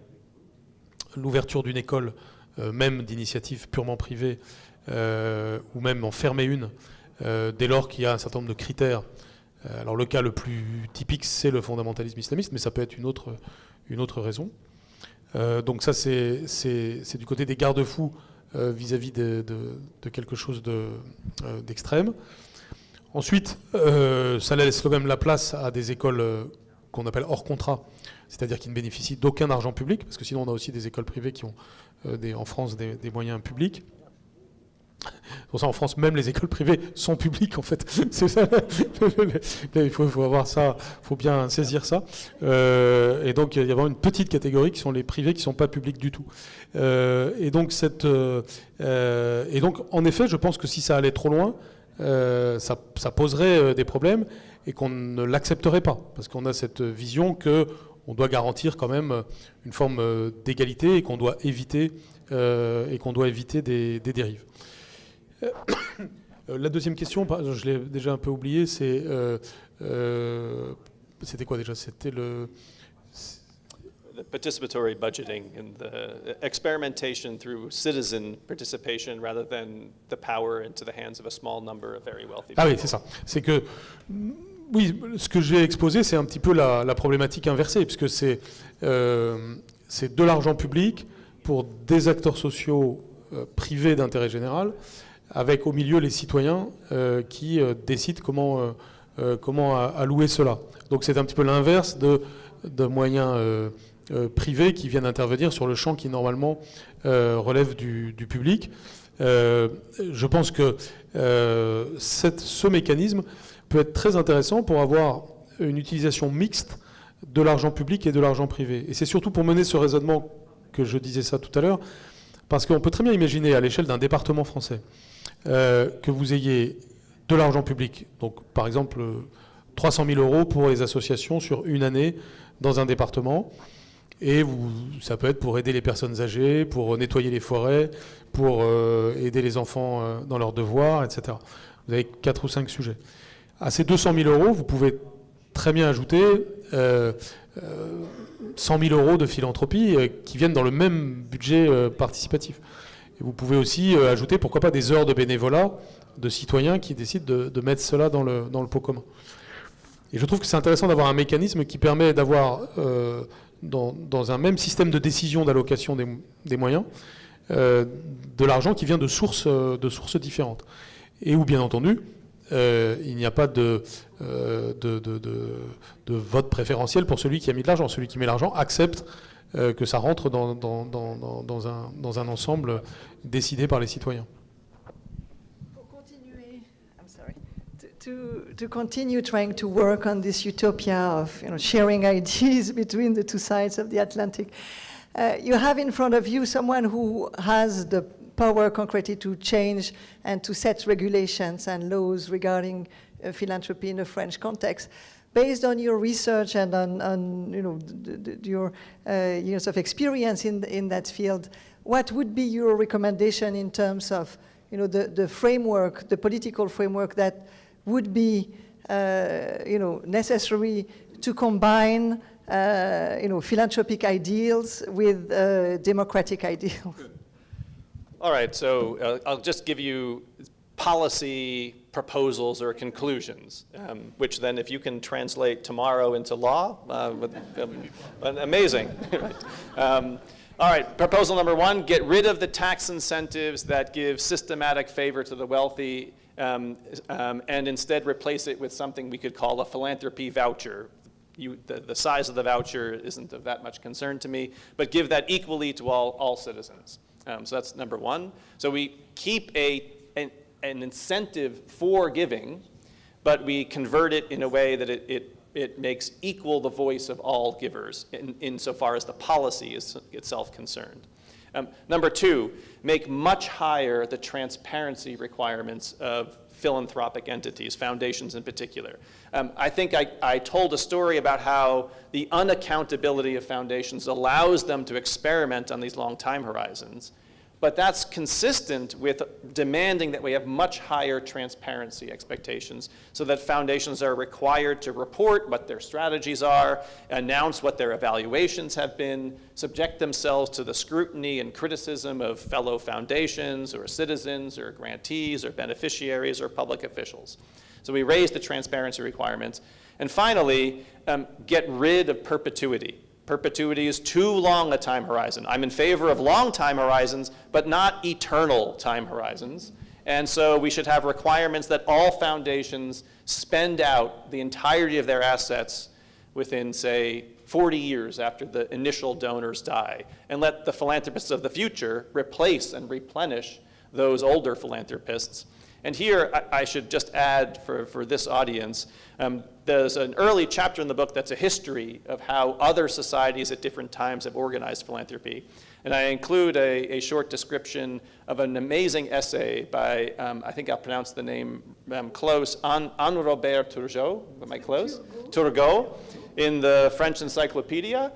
l'ouverture d'une école, même d'initiative purement privée, ou même en fermer une, dès lors qu'il y a un certain nombre de critères. Alors le cas le plus typique, c'est le fondamentalisme islamiste, mais ça peut être une autre raison. Donc ça, c'est du côté des garde-fous vis-à-vis de quelque chose d'extrême. Ensuite, ça laisse quand même la place à des écoles qu'on appelle hors contrat, c'est-à-dire qui ne bénéficient d'aucun argent public, parce que sinon on a aussi des écoles privées qui ont en France des moyens publics. Pour ça, en France, même les écoles privées sont publiques, en fait. C'est ça. Il faut avoir ça, il faut bien saisir ça. Et donc, il y a vraiment une petite catégorie qui sont les privés qui ne sont pas publics du tout. Et donc, en effet, je pense que si ça allait trop loin, ça poserait des problèmes et qu'on ne l'accepterait pas, parce qu'on a cette vision qu'on doit garantir quand même une forme d'égalité et qu'on doit éviter des dérives. La deuxième question, je l'ai déjà un peu oublié, c'était quoi déjà? C'était the participatory budgeting and the experimentation through citizen participation rather than the power into the hands of a small number of very wealthy people. Ah oui, c'est ça. C'est que, oui, ce que j'ai exposé, c'est un petit peu la problématique inversée, puisque c'est de l'argent public pour des acteurs sociaux privés d'intérêt général, avec au milieu les citoyens qui décident comment allouer cela. Donc c'est un petit peu l'inverse de moyens privés qui viennent intervenir sur le champ qui normalement relève du public. Je pense que ce mécanisme peut être très intéressant pour avoir une utilisation mixte de l'argent public et de l'argent privé. Et c'est surtout pour mener ce raisonnement que je disais ça tout à l'heure, parce qu'on peut très bien imaginer à l'échelle d'un département français que vous ayez de l'argent public, donc par exemple 300 000 € pour les associations sur une année dans un département, et ça peut être pour aider les personnes âgées, pour nettoyer les forêts, pour aider les enfants dans leurs devoirs, etc. Vous avez 4 ou 5 sujets. À ces 200 000 €, vous pouvez très bien ajouter 100 000 € de philanthropie qui viennent dans le même budget participatif. Et vous pouvez aussi ajouter, pourquoi pas, des heures de bénévolat de citoyens qui décident de mettre cela dans le pot commun. Et je trouve que c'est intéressant d'avoir un mécanisme qui permet d'avoir, dans un même système de décision d'allocation des moyens, de l'argent qui vient de sources différentes. Et où, bien entendu, il n'y a pas de vote préférentiel pour celui qui a mis de l'argent. Celui qui met l'argent accepte que ça rentre dans un ensemble décidé par les citoyens. To continue trying to work on this utopia of sharing ideas between the two sides of the Atlantic, you have in front of you someone who has the power concretely to change and to set regulations and laws regarding philanthropy in a French context. Based on your research and on your years of experience in that field, what would be your recommendation in terms of the framework, the political framework that would be necessary to combine philanthropic ideals with democratic ideals? All right, so I'll just give you policy proposals or conclusions, which then if you can translate tomorrow into law, amazing. All right, proposal number 1, get rid of the tax incentives that give systematic favor to the wealthy and instead replace it with something we could call a philanthropy voucher. The size of the voucher isn't of that much concern to me, but give that equally to all citizens. So that's number 1. So we keep an incentive for giving, but we convert it in a way that it makes equal the voice of all givers insofar as the policy is itself concerned. Number 2, make much higher the transparency requirements of philanthropic entities, foundations in particular. I think I told a story about how the unaccountability of foundations allows them to experiment on these long time horizons, but that's consistent with demanding that we have much higher transparency expectations so that foundations are required to report what their strategies are, announce what their evaluations have been, subject themselves to the scrutiny and criticism of fellow foundations or citizens or grantees or beneficiaries or public officials. So we raise the transparency requirements. And finally, get rid of perpetuity. Perpetuity is too long a time horizon. I'm in favor of long time horizons, but not eternal time horizons. And so we should have requirements that all foundations spend out the entirety of their assets within, say, 40 years after the initial donors die, and let the philanthropists of the future replace and replenish those older philanthropists. And here, I should just add for this audience, there's an early chapter in the book that's a history of how other societies at different times have organized philanthropy. And I include a short description of an amazing essay by, I think I'll pronounce the name close, Robert Turgot, am I close? Turgot, in the French Encyclopedia,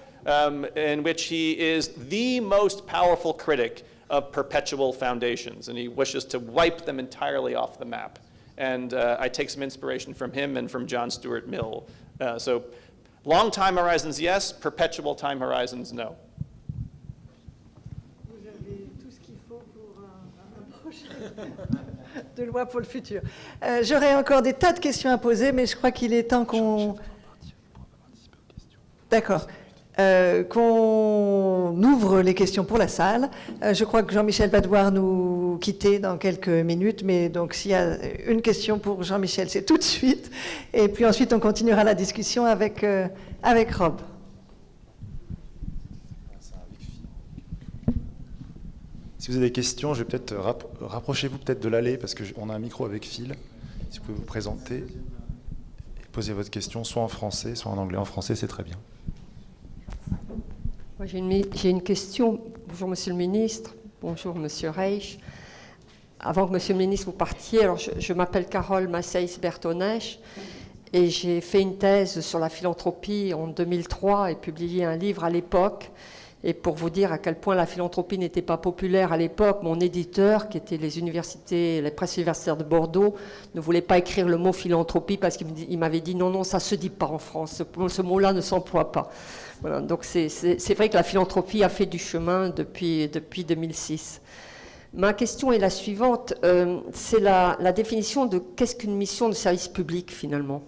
in which he is the most powerful critic of perpetual foundations, and he wishes to wipe them entirely off the map. And I take some inspiration from him and from John Stuart Mill. So Long time horizons, yes. Perpetual time horizons, no. Vous avez tout ce qu'il faut pour un projet de loi pour le futur. J'aurais encore des tas de questions à poser, mais je crois qu'il est temps qu'on... D'accord. Qu'on ouvre les questions pour la salle. Je crois que Jean-Michel va devoir nous quitter dans quelques minutes, mais donc s'il y a une question pour Jean-Michel, c'est tout de suite. Et puis ensuite, on continuera la discussion avec Rob. Si vous avez des questions, je vais peut-être rapprochez-vous peut-être de l'allée parce qu'on a un micro avec fil. Si vous pouvez vous présenter et poser votre question, soit en français, soit en anglais. En français, c'est très bien. J'ai une question. Bonjour Monsieur le Ministre, bonjour Monsieur Reich. Avant que Monsieur le Ministre vous partiez, alors je m'appelle Carole Masseis-Bertonèche et j'ai fait une thèse sur la philanthropie en 2003 et publié un livre à l'époque. Et pour vous dire à quel point la philanthropie n'était pas populaire à l'époque, mon éditeur, qui était les presses universitaires de Bordeaux, ne voulait pas écrire le mot philanthropie parce qu'il m'avait dit non, ça ne se dit pas en France, ce mot-là ne s'emploie pas. Voilà, donc c'est vrai que la philanthropie a fait du chemin depuis 2006. Ma question est la suivante, c'est la définition de qu'est-ce qu'une mission de service public finalement.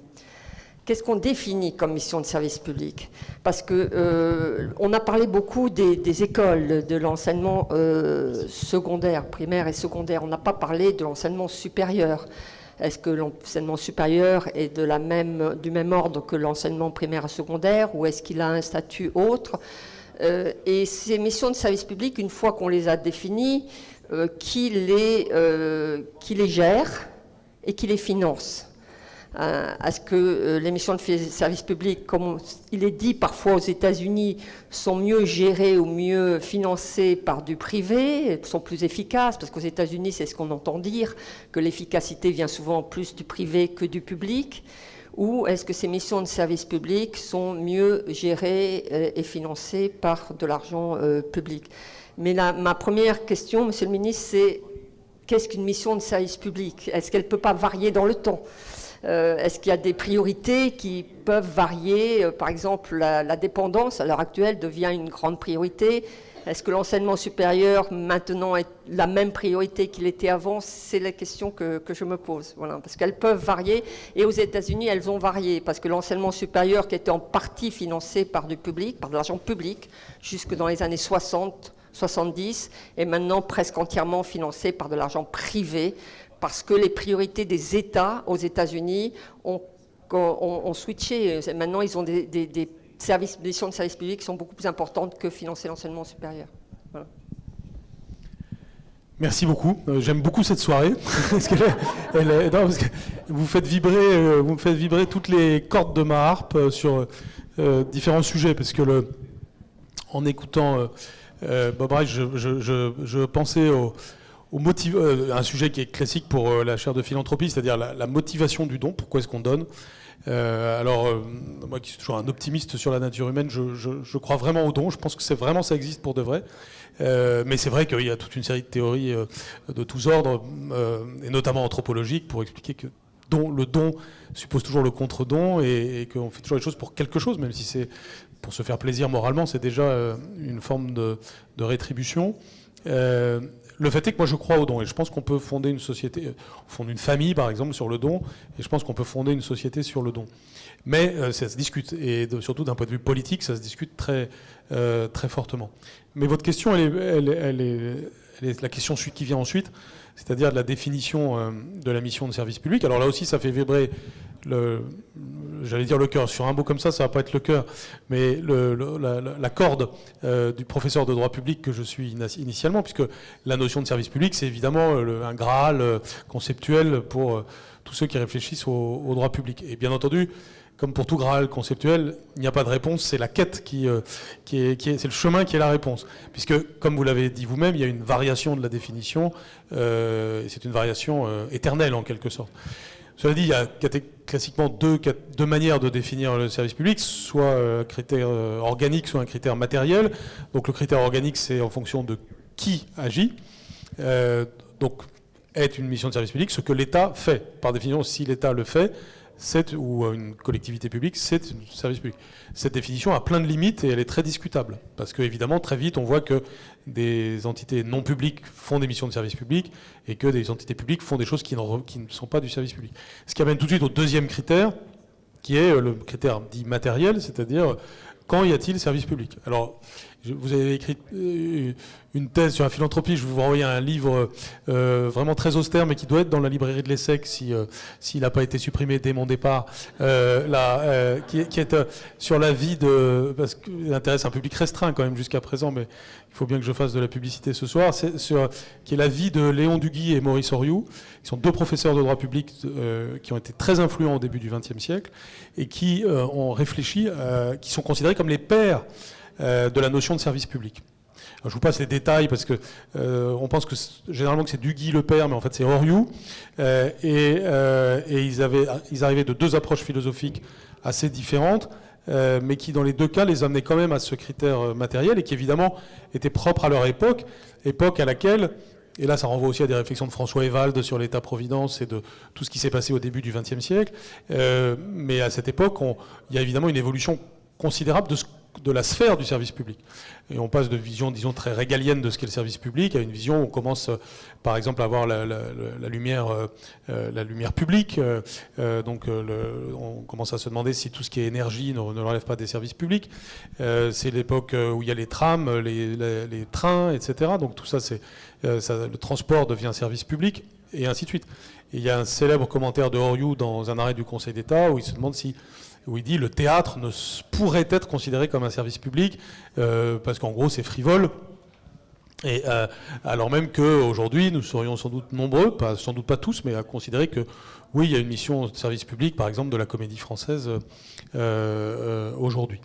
Qu'est-ce qu'on définit comme mission de service public? Parce que on a parlé beaucoup des écoles, de l'enseignement secondaire, primaire et secondaire. On n'a pas parlé de l'enseignement supérieur. Est-ce que l'enseignement supérieur est du même ordre que l'enseignement primaire et secondaire, ou est-ce qu'il a un statut autre? Et ces missions de service public, une fois qu'on les a définies, qui les gère et qui les finance? Est-ce que les missions de service public, comme il est dit parfois aux États-Unis, sont mieux gérées ou mieux financées par du privé, sont plus efficaces? Parce qu'aux États-Unis, c'est ce qu'on entend dire, que l'efficacité vient souvent plus du privé que du public. Ou est-ce que ces missions de service public sont mieux gérées et financées par de l'argent public? Mais ma première question, Monsieur le Ministre, c'est qu'est-ce qu'une mission de service public? Est-ce qu'elle ne peut pas varier dans le temps? Est-ce qu'il y a des priorités qui peuvent varier? Par exemple, la dépendance, à l'heure actuelle, devient une grande priorité. Est-ce que l'enseignement supérieur, maintenant, est la même priorité qu'il était avant? C'est la question que je me pose. Voilà, parce qu'elles peuvent varier. Et aux États-Unis, elles ont varié. Parce que l'enseignement supérieur, qui était en partie financé par du public, par de l'argent public, jusque dans les années 60, 70, est maintenant presque entièrement financé par de l'argent privé, parce que les priorités des États aux États-Unis ont switché. Maintenant, ils ont des missions de service public qui sont beaucoup plus importantes que financer l'enseignement supérieur. Voilà. Merci beaucoup. J'aime beaucoup cette soirée. parce que vous me faites vibrer toutes les cordes de ma harpe sur différents sujets. Parce que en écoutant Bob Reich, je pensais un sujet qui est classique pour la chaire de philanthropie, c'est-à-dire la motivation du don. Pourquoi est-ce qu'on donne? Moi qui suis toujours un optimiste sur la nature humaine, je crois vraiment au don. Je pense que ça existe pour de vrai. Mais c'est vrai qu'il y a toute une série de théories de tous ordres, et notamment anthropologiques, pour expliquer que le don suppose toujours le contre-don et qu'on fait toujours les choses pour quelque chose, même si c'est pour se faire plaisir moralement, c'est déjà une forme de rétribution. Le fait est que moi je crois au don et je pense qu'on peut fonder une société, on fonde une famille par exemple sur le don et je pense qu'on peut fonder une société sur le don. Mais ça se discute et surtout d'un point de vue politique ça se discute très fortement. Mais votre question elle est la question qui vient ensuite, c'est-à-dire de la définition de la mission de service public. Alors là aussi ça fait vibrer j'allais dire le cœur, sur un mot comme ça va pas être le cœur, mais la corde du professeur de droit public que je suis initialement, puisque la notion de service public, c'est évidemment un graal conceptuel pour tous ceux qui réfléchissent au droit public. Et bien entendu, comme pour tout graal conceptuel, il n'y a pas de réponse, c'est la quête c'est le chemin qui est la réponse. Puisque, comme vous l'avez dit vous-même, il y a une variation de la définition, c'est une variation éternelle en quelque sorte. Cela dit, il y a classiquement deux manières de définir le service public, soit un critère organique, soit un critère matériel. Donc le critère organique, c'est en fonction de qui agit. Donc, est une mission de service public, ce que l'État fait. Par définition, si l'État le fait, ou une collectivité publique, c'est un service public. Cette définition a plein de limites et elle est très discutable. Parce qu'évidemment, très vite, on voit que des entités non publiques font des missions de service public et que des entités publiques font des choses qui ne sont pas du service public. Ce qui amène tout de suite au deuxième critère, qui est le critère dit matériel, c'est-à-dire quand y a-t-il service public. Alors, vous avez écrit une thèse sur la philanthropie, je vais vous renvoyer un livre vraiment très austère, mais qui doit être dans la librairie de l'ESSEC s'il n'a pas été supprimé dès mon départ, qui est sur la vie de... parce qu'il intéresse un public restreint quand même jusqu'à présent, mais il faut bien que je fasse de la publicité ce soir, qui est la vie de Léon Duguy et Maurice Oriou, qui sont deux professeurs de droit public qui ont été très influents au début du XXe siècle, et qui ont réfléchi, qui sont considérés comme les pères de la notion de service public. Alors, je vous passe les détails parce que on pense que généralement que c'est Duguy le père, mais en fait c'est Oriou. Et ils arrivaient de deux approches philosophiques assez différentes, mais qui dans les deux cas les amenaient quand même à ce critère matériel et qui évidemment était propre à leur époque à laquelle, et là ça renvoie aussi à des réflexions de François Ewald sur l'État-providence et de tout ce qui s'est passé au début du XXe siècle, mais à cette époque il y a évidemment une évolution considérable de la sphère du service public. Et on passe de vision, disons, très régalienne de ce qu'est le service public à une vision où on commence, par exemple, à avoir la lumière publique. On commence à se demander si tout ce qui est énergie ne relève pas des services publics. C'est l'époque où il y a les trams, les trains, etc. Donc tout ça, le transport devient un service public, et ainsi de suite. Et il y a un célèbre commentaire de Oriou dans un arrêt du Conseil d'État où il se demande où il dit le théâtre ne pourrait être considéré comme un service public parce qu'en gros c'est frivole. Et alors même qu'aujourd'hui nous serions sans doute nombreux, sans doute pas tous, mais à considérer que oui, il y a une mission de service public, par exemple de la Comédie Française aujourd'hui.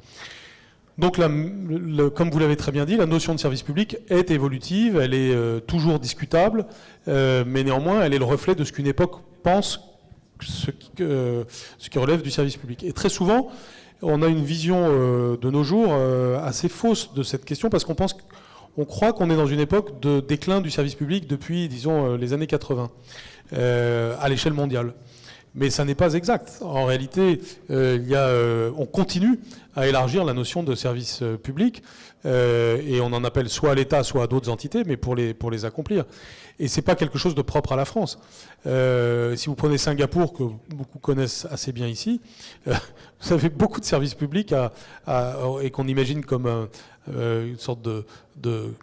Donc comme vous l'avez très bien dit, la notion de service public est évolutive, elle est toujours discutable, mais néanmoins elle est le reflet de ce qu'une époque pense ce qui relève du service public. Et très souvent, on a une vision de nos jours assez fausse de cette question parce qu'on croit qu'on est dans une époque de déclin du service public depuis, disons, les années 80 à l'échelle mondiale. Mais ça n'est pas exact. En réalité, on continue à élargir la notion de service public et on en appelle soit à l'État, soit à d'autres entités, mais pour les accomplir. Et c'est pas quelque chose de propre à la France. Si vous prenez Singapour, que beaucoup connaissent assez bien ici, vous avez beaucoup de services publics et qu'on imagine comme une sorte d'une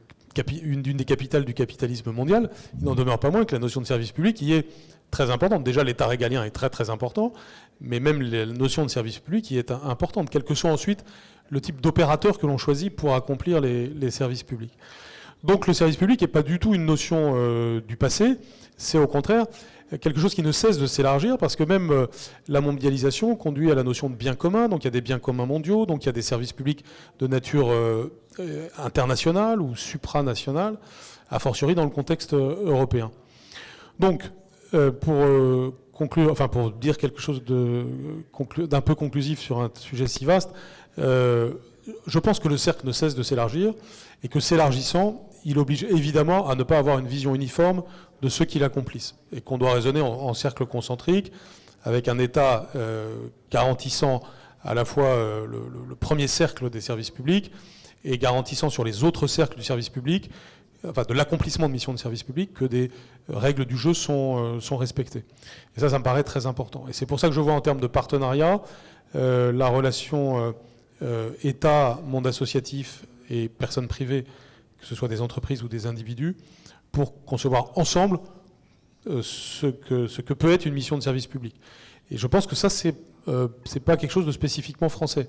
des capitales du capitalisme mondial. Il n'en demeure pas moins que la notion de service public y est très importante. Déjà, l'État régalien est très très important, mais même la notion de service public y est importante, quel que soit ensuite le type d'opérateur que l'on choisit pour accomplir les services publics. Donc le service public n'est pas du tout une notion du passé, c'est au contraire quelque chose qui ne cesse de s'élargir parce que même la mondialisation conduit à la notion de bien commun, donc il y a des biens communs mondiaux, donc il y a des services publics de nature internationale ou supranationale, a fortiori dans le contexte européen. Donc pour conclure, enfin pour dire quelque chose d'un peu conclusif sur un sujet si vaste, je pense que le cercle ne cesse de s'élargir et que s'élargissant, il oblige évidemment à ne pas avoir une vision uniforme de ceux qui l'accomplissent et qu'on doit raisonner en cercle concentrique avec un État garantissant à la fois le premier cercle des services publics et garantissant sur les autres cercles du service public, enfin de l'accomplissement de missions de service public, que des règles du jeu sont respectées. Et ça me paraît très important. Et c'est pour ça que je vois en termes de partenariat la relation État, monde associatif et personnes privées, que ce soit des entreprises ou des individus, pour concevoir ensemble ce que peut être une mission de service public. Et je pense que ça, c'est pas quelque chose de spécifiquement français.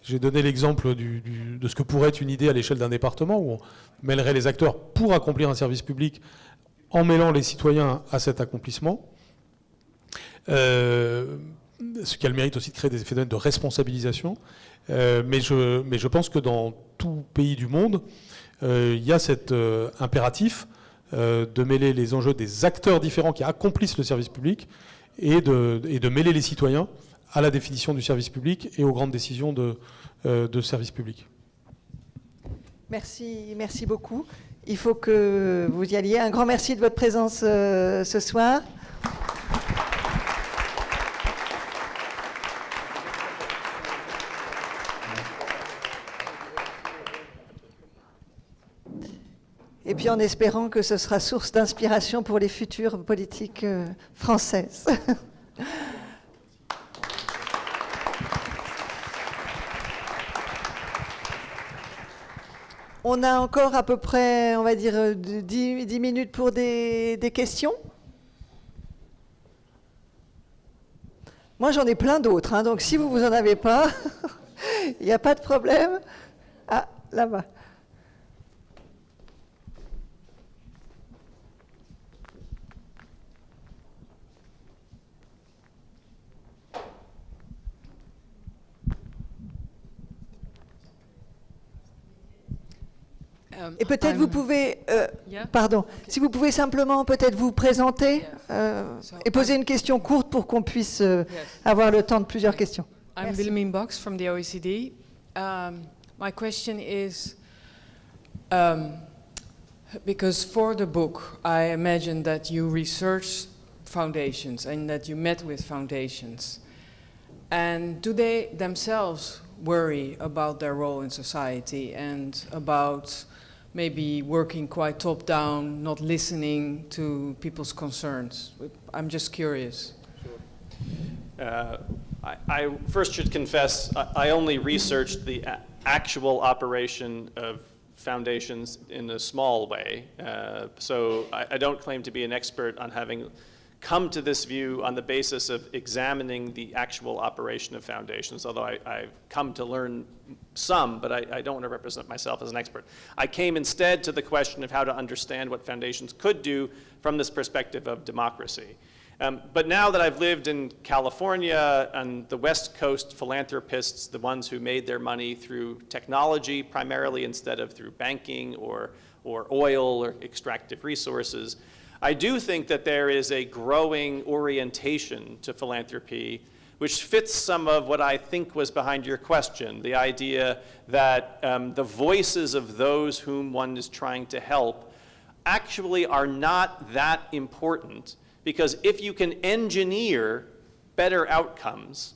J'ai donné l'exemple de ce que pourrait être une idée à l'échelle d'un département, où on mêlerait les acteurs pour accomplir un service public en mêlant les citoyens à cet accomplissement. Ce qui a le mérite aussi de créer des phénomènes de responsabilisation. Mais je pense que dans tout pays du monde, il y a cet impératif de mêler les enjeux des acteurs différents qui accomplissent le service public et de mêler les citoyens à la définition du service public et aux grandes décisions de service public. Merci beaucoup. Il faut que vous y alliez. Un grand merci de votre présence ce soir. puis en espérant que ce sera source d'inspiration pour les futures politiques françaises. On a encore à peu près, on va dire, 10 minutes pour des questions. Moi, j'en ai plein d'autres, hein, donc si vous en avez pas, il n'y a pas de problème. Ah, là-bas. Et peut-être vous pouvez, pardon, si vous pouvez simplement peut-être vous présenter et poser une question courte pour qu'on puisse avoir le temps de plusieurs questions. I'm Wilhelmine Box from the OECD. My question is, because for the book, I imagine that you research foundations and that you met with foundations. And do they themselves worry about their role in society and about maybe working quite top-down, not listening to people's concerns? I'm just curious. I first should confess, I only researched the actual operation of foundations in a small way. So I don't claim to be an expert on having come to this view on the basis of examining the actual operation of foundations, although I've come to learn some, but I don't want to represent myself as an expert. I came instead to the question of how to understand what foundations could do from this perspective of democracy. But now that I've lived in California, on the West Coast, philanthropists, the ones who made their money through technology primarily instead of through banking or oil or extractive resources, I do think that there is a growing orientation to philanthropy which fits some of what I think was behind your question, the idea that the voices of those whom one is trying to help actually are not that important, because if you can engineer better outcomes,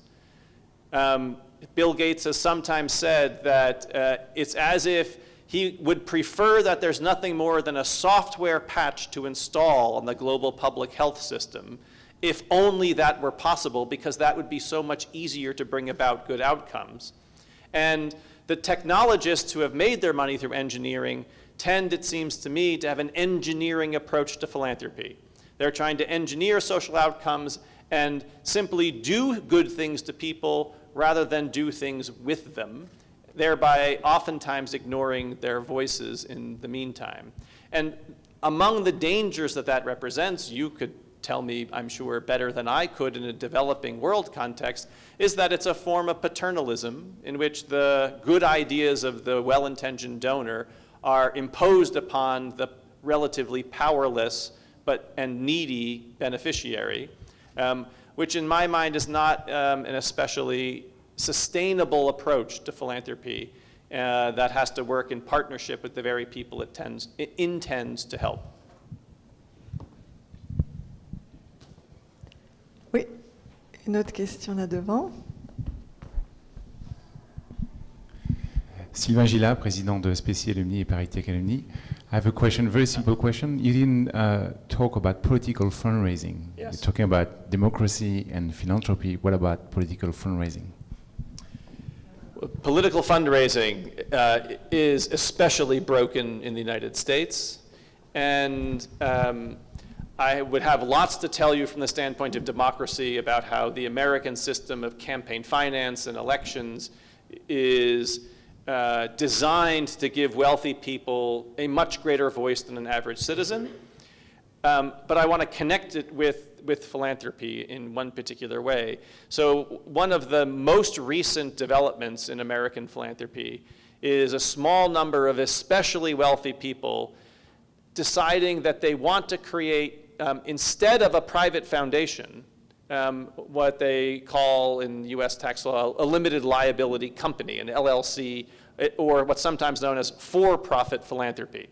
Bill Gates has sometimes said that it's as if he would prefer that there's nothing more than a software patch to install on the global public health system, if only that were possible, because that would be so much easier to bring about good outcomes. And the technologists who have made their money through engineering tend, it seems to me, to have an engineering approach to philanthropy. They're trying to engineer social outcomes and simply do good things to people rather than do things with them, thereby oftentimes ignoring their voices in the meantime. And among the dangers that that represents, you could tell me, I'm sure, better than I could in a developing world context, is that it's a form of paternalism in which the good ideas of the well-intentioned donor are imposed upon the relatively powerless and needy beneficiary, which in my mind is not an especially sustainable approach to philanthropy that has to work in partnership with the very people it intends to help. Oui, une autre question là devant. Sylvain Gilla, président de SPC Alumni et Parité Alumni. I have a question, very simple question. You didn't talk about political fundraising. Yes. You're talking about democracy and philanthropy. What about political fundraising? Political fundraising is especially broken in the United States. And I would have lots to tell you from the standpoint of democracy about how the American system of campaign finance and elections is designed to give wealthy people a much greater voice than an average citizen. But I want to connect it with philanthropy in one particular way. So one of the most recent developments in American philanthropy is a small number of especially wealthy people deciding that they want to create, instead of a private foundation, what they call in US tax law a limited liability company, an LLC, or what's sometimes known as for-profit philanthropy.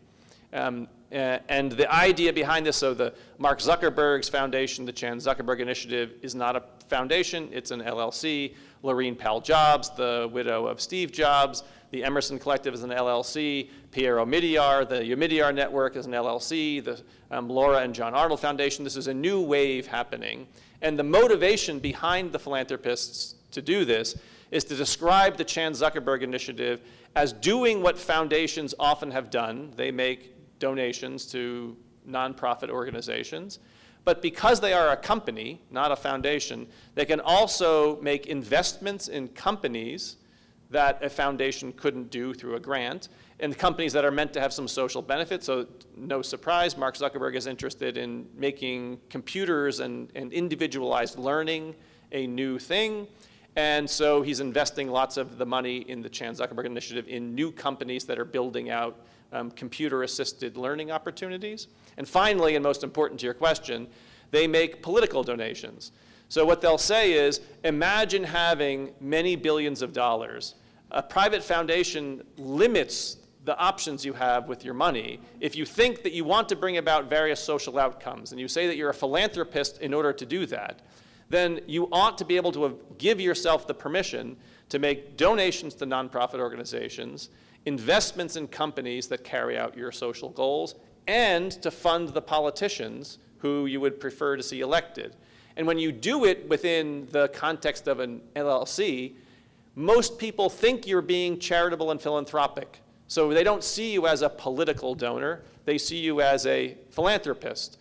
And the idea behind this, so the Mark Zuckerberg's foundation, the Chan Zuckerberg Initiative, is not a foundation, it's an LLC. Laureen Powell Jobs, the widow of Steve Jobs, the Emerson Collective is an LLC. Pierre Omidyar, the Omidyar Network is an LLC. The Laura and John Arnold Foundation, this is a new wave happening. And the motivation behind the philanthropists to do this is to describe the Chan Zuckerberg Initiative as doing what foundations often have done. They make donations to nonprofit organizations. But because they are a company, not a foundation, they can also make investments in companies that a foundation couldn't do through a grant, and companies that are meant to have some social benefit. So no surprise, Mark Zuckerberg is interested in making computers and individualized learning a new thing. And so he's investing lots of the money in the Chan Zuckerberg Initiative in new companies that are building out computer-assisted learning opportunities. And finally, and most important to your question, they make political donations. So what they'll say is, imagine having many billions of dollars. A private foundation limits the options you have with your money. If you think that you want to bring about various social outcomes, and you say that you're a philanthropist in order to do that, then you ought to be able to give yourself the permission to make donations to nonprofit organizations, investments in companies that carry out your social goals, and to fund the politicians who you would prefer to see elected. And when you do it within the context of an LLC, most people think you're being charitable and philanthropic. So they don't see you as a political donor, they see you as a philanthropist.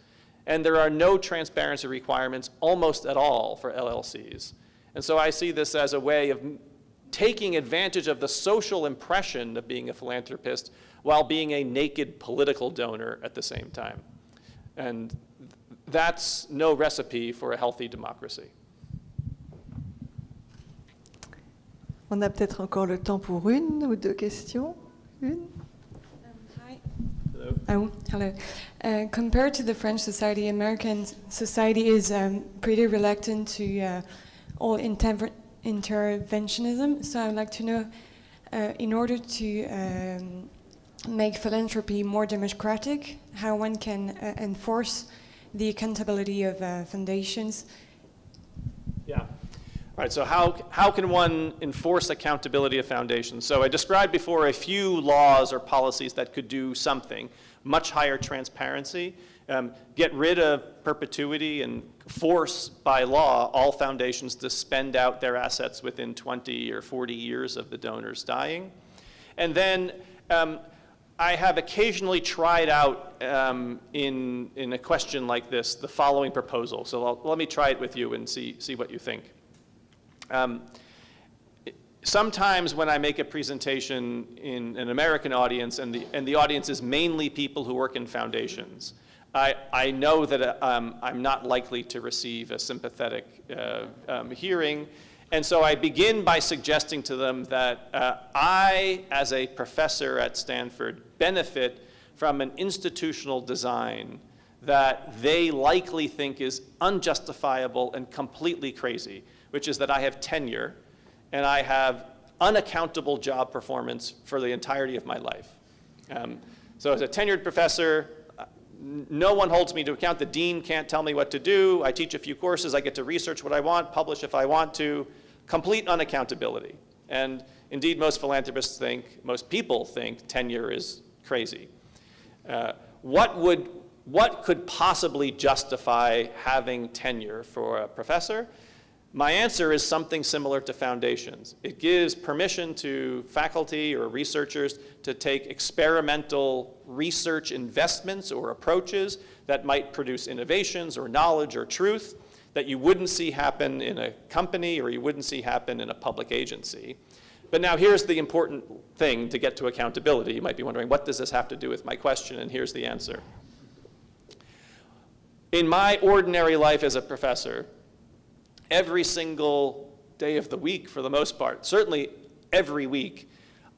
And there are no transparency requirements almost at all for LLCs. And so I see this as a way of taking advantage of the social impression of being a philanthropist while being a naked political donor at the same time. And that's no recipe for a healthy democracy. On a peut-être encore le temps pour une ou deux questions. Une? Hi. Hello. Oh, hello. Compared to the French society, American society is pretty reluctant to all interventionism. So I would like to know, in order to make philanthropy more democratic, how one can enforce the accountability of foundations. Yeah. All right, so how can one enforce accountability of foundations? So I described before a few laws or policies that could do something. Much higher transparency, get rid of perpetuity and force by law all foundations to spend out their assets within 20 or 40 years of the donors dying. And then I have occasionally tried out in a question like this the following proposal. So let me try it with you and see what you think. Sometimes when I make a presentation in an American audience and the audience is mainly people who work in foundations, I know that I'm not likely to receive a sympathetic hearing. And so I begin by suggesting to them that I, as a professor at Stanford, benefit from an institutional design that they likely think is unjustifiable and completely crazy, which is that I have tenure and I have unaccountable job performance for the entirety of my life. So as a tenured professor, no one holds me to account. The dean can't tell me what to do. I teach a few courses. I get to research what I want, publish if I want to. Complete unaccountability. And indeed, most philanthropists think, most people think tenure is crazy. What could possibly justify having tenure for a professor? My answer is something similar to foundations. It gives permission to faculty or researchers to take experimental research investments or approaches that might produce innovations or knowledge or truth that you wouldn't see happen in a company or you wouldn't see happen in a public agency. But now here's the important thing to get to accountability. You might be wondering, what does this have to do with my question? And here's the answer. In my ordinary life as a professor, every single day of the week, for the most part, certainly every week,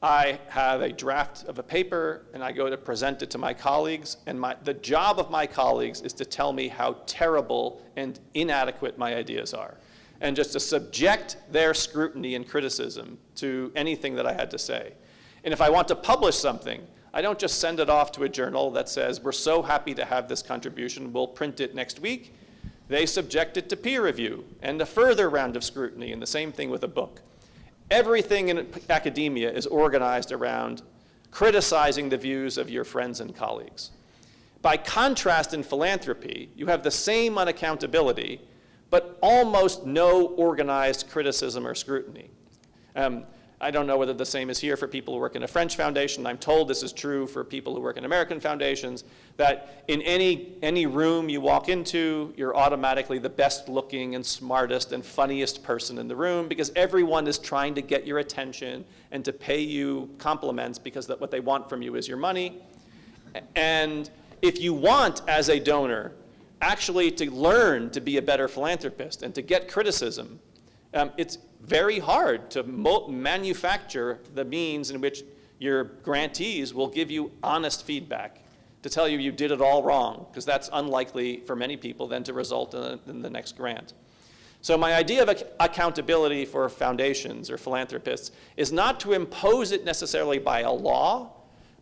I have a draft of a paper and I go to present it to my colleagues, and the job of my colleagues is to tell me how terrible and inadequate my ideas are, and just to subject their scrutiny and criticism to anything that I had to say. And if I want to publish something, I don't just send it off to a journal that says, we're so happy to have this contribution, we'll print it next week. They subject it to peer review and a further round of scrutiny, and the same thing with a book. Everything in academia is organized around criticizing the views of your friends and colleagues. By contrast, in philanthropy, you have the same unaccountability, but almost no organized criticism or scrutiny. I don't know whether the same is here for people who work in a French foundation. I'm told this is true for people who work in American foundations, that in any room you walk into, you're automatically the best looking and smartest and funniest person in the room, because everyone is trying to get your attention and to pay you compliments, because what they want from you is your money. And if you want, as a donor, actually to learn to be a better philanthropist and to get criticism, it's very hard to manufacture the means in which your grantees will give you honest feedback, to tell you you did it all wrong, because that's unlikely for many people then to result in the next grant. So my idea of accountability for foundations or philanthropists is not to impose it necessarily by a law,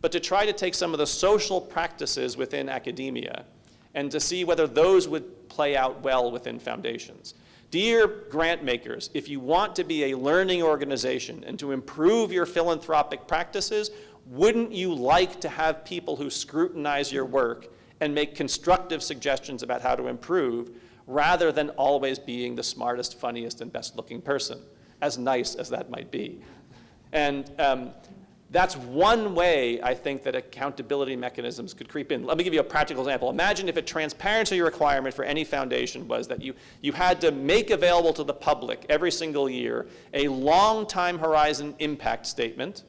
but to try to take some of the social practices within academia and to see whether those would play out well within foundations. Dear grant makers, if you want to be a learning organization and to improve your philanthropic practices, wouldn't you like to have people who scrutinize your work and make constructive suggestions about how to improve, rather than always being the smartest, funniest, and best looking person, as nice as that might be? And that's one way I think that accountability mechanisms could creep in. Let me give you a practical example. Imagine if a transparency requirement for any foundation was that you had to make available to the public every single year a long time horizon impact statement,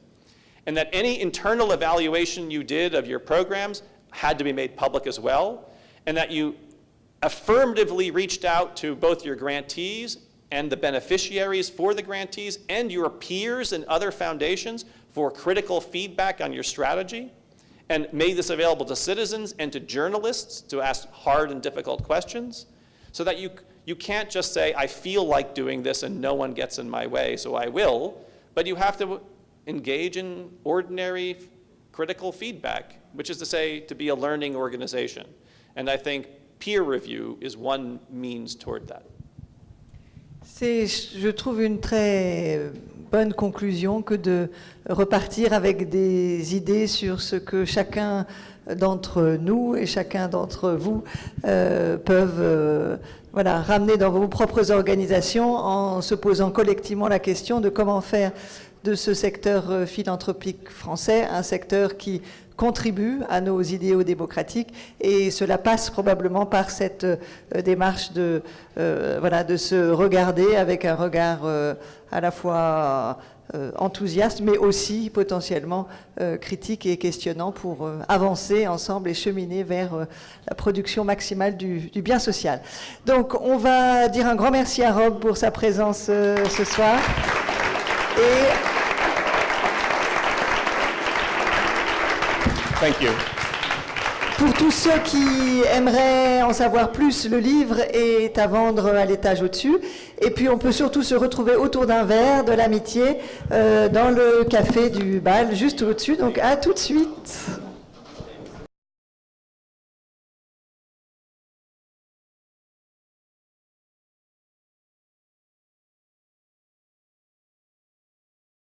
and that any internal evaluation you did of your programs had to be made public as well, and that you affirmatively reached out to both your grantees and the beneficiaries for the grantees and your peers and other foundations for critical feedback on your strategy, and made this available to citizens and to journalists to ask hard and difficult questions, so that you can't just say, I feel like doing this and no one gets in my way, so I will, but you have to engage in ordinary critical feedback, which is to say, to be a learning organization. And I think peer review is one means toward that. C'est, je trouve, une très bonne conclusion que de repartir avec des idées sur ce que chacun d'entre nous et chacun d'entre vous peuvent ramener dans vos propres organisations, en se posant collectivement la question de comment faire de ce secteur philanthropique français un secteur qui contribue à nos idéaux démocratiques, et cela passe probablement par cette démarche de se regarder avec un regard à la fois enthousiaste, mais aussi potentiellement critique et questionnant, pour avancer ensemble et cheminer vers la production maximale du bien social. Donc on va dire un grand merci à Rob pour sa présence ce soir. Thank you. Pour tous ceux qui aimeraient en savoir plus, le livre est à vendre à l'étage au-dessus. Et puis on peut surtout se retrouver autour d'un verre de l'amitié dans le café du bal juste au-dessus. Donc à tout de suite.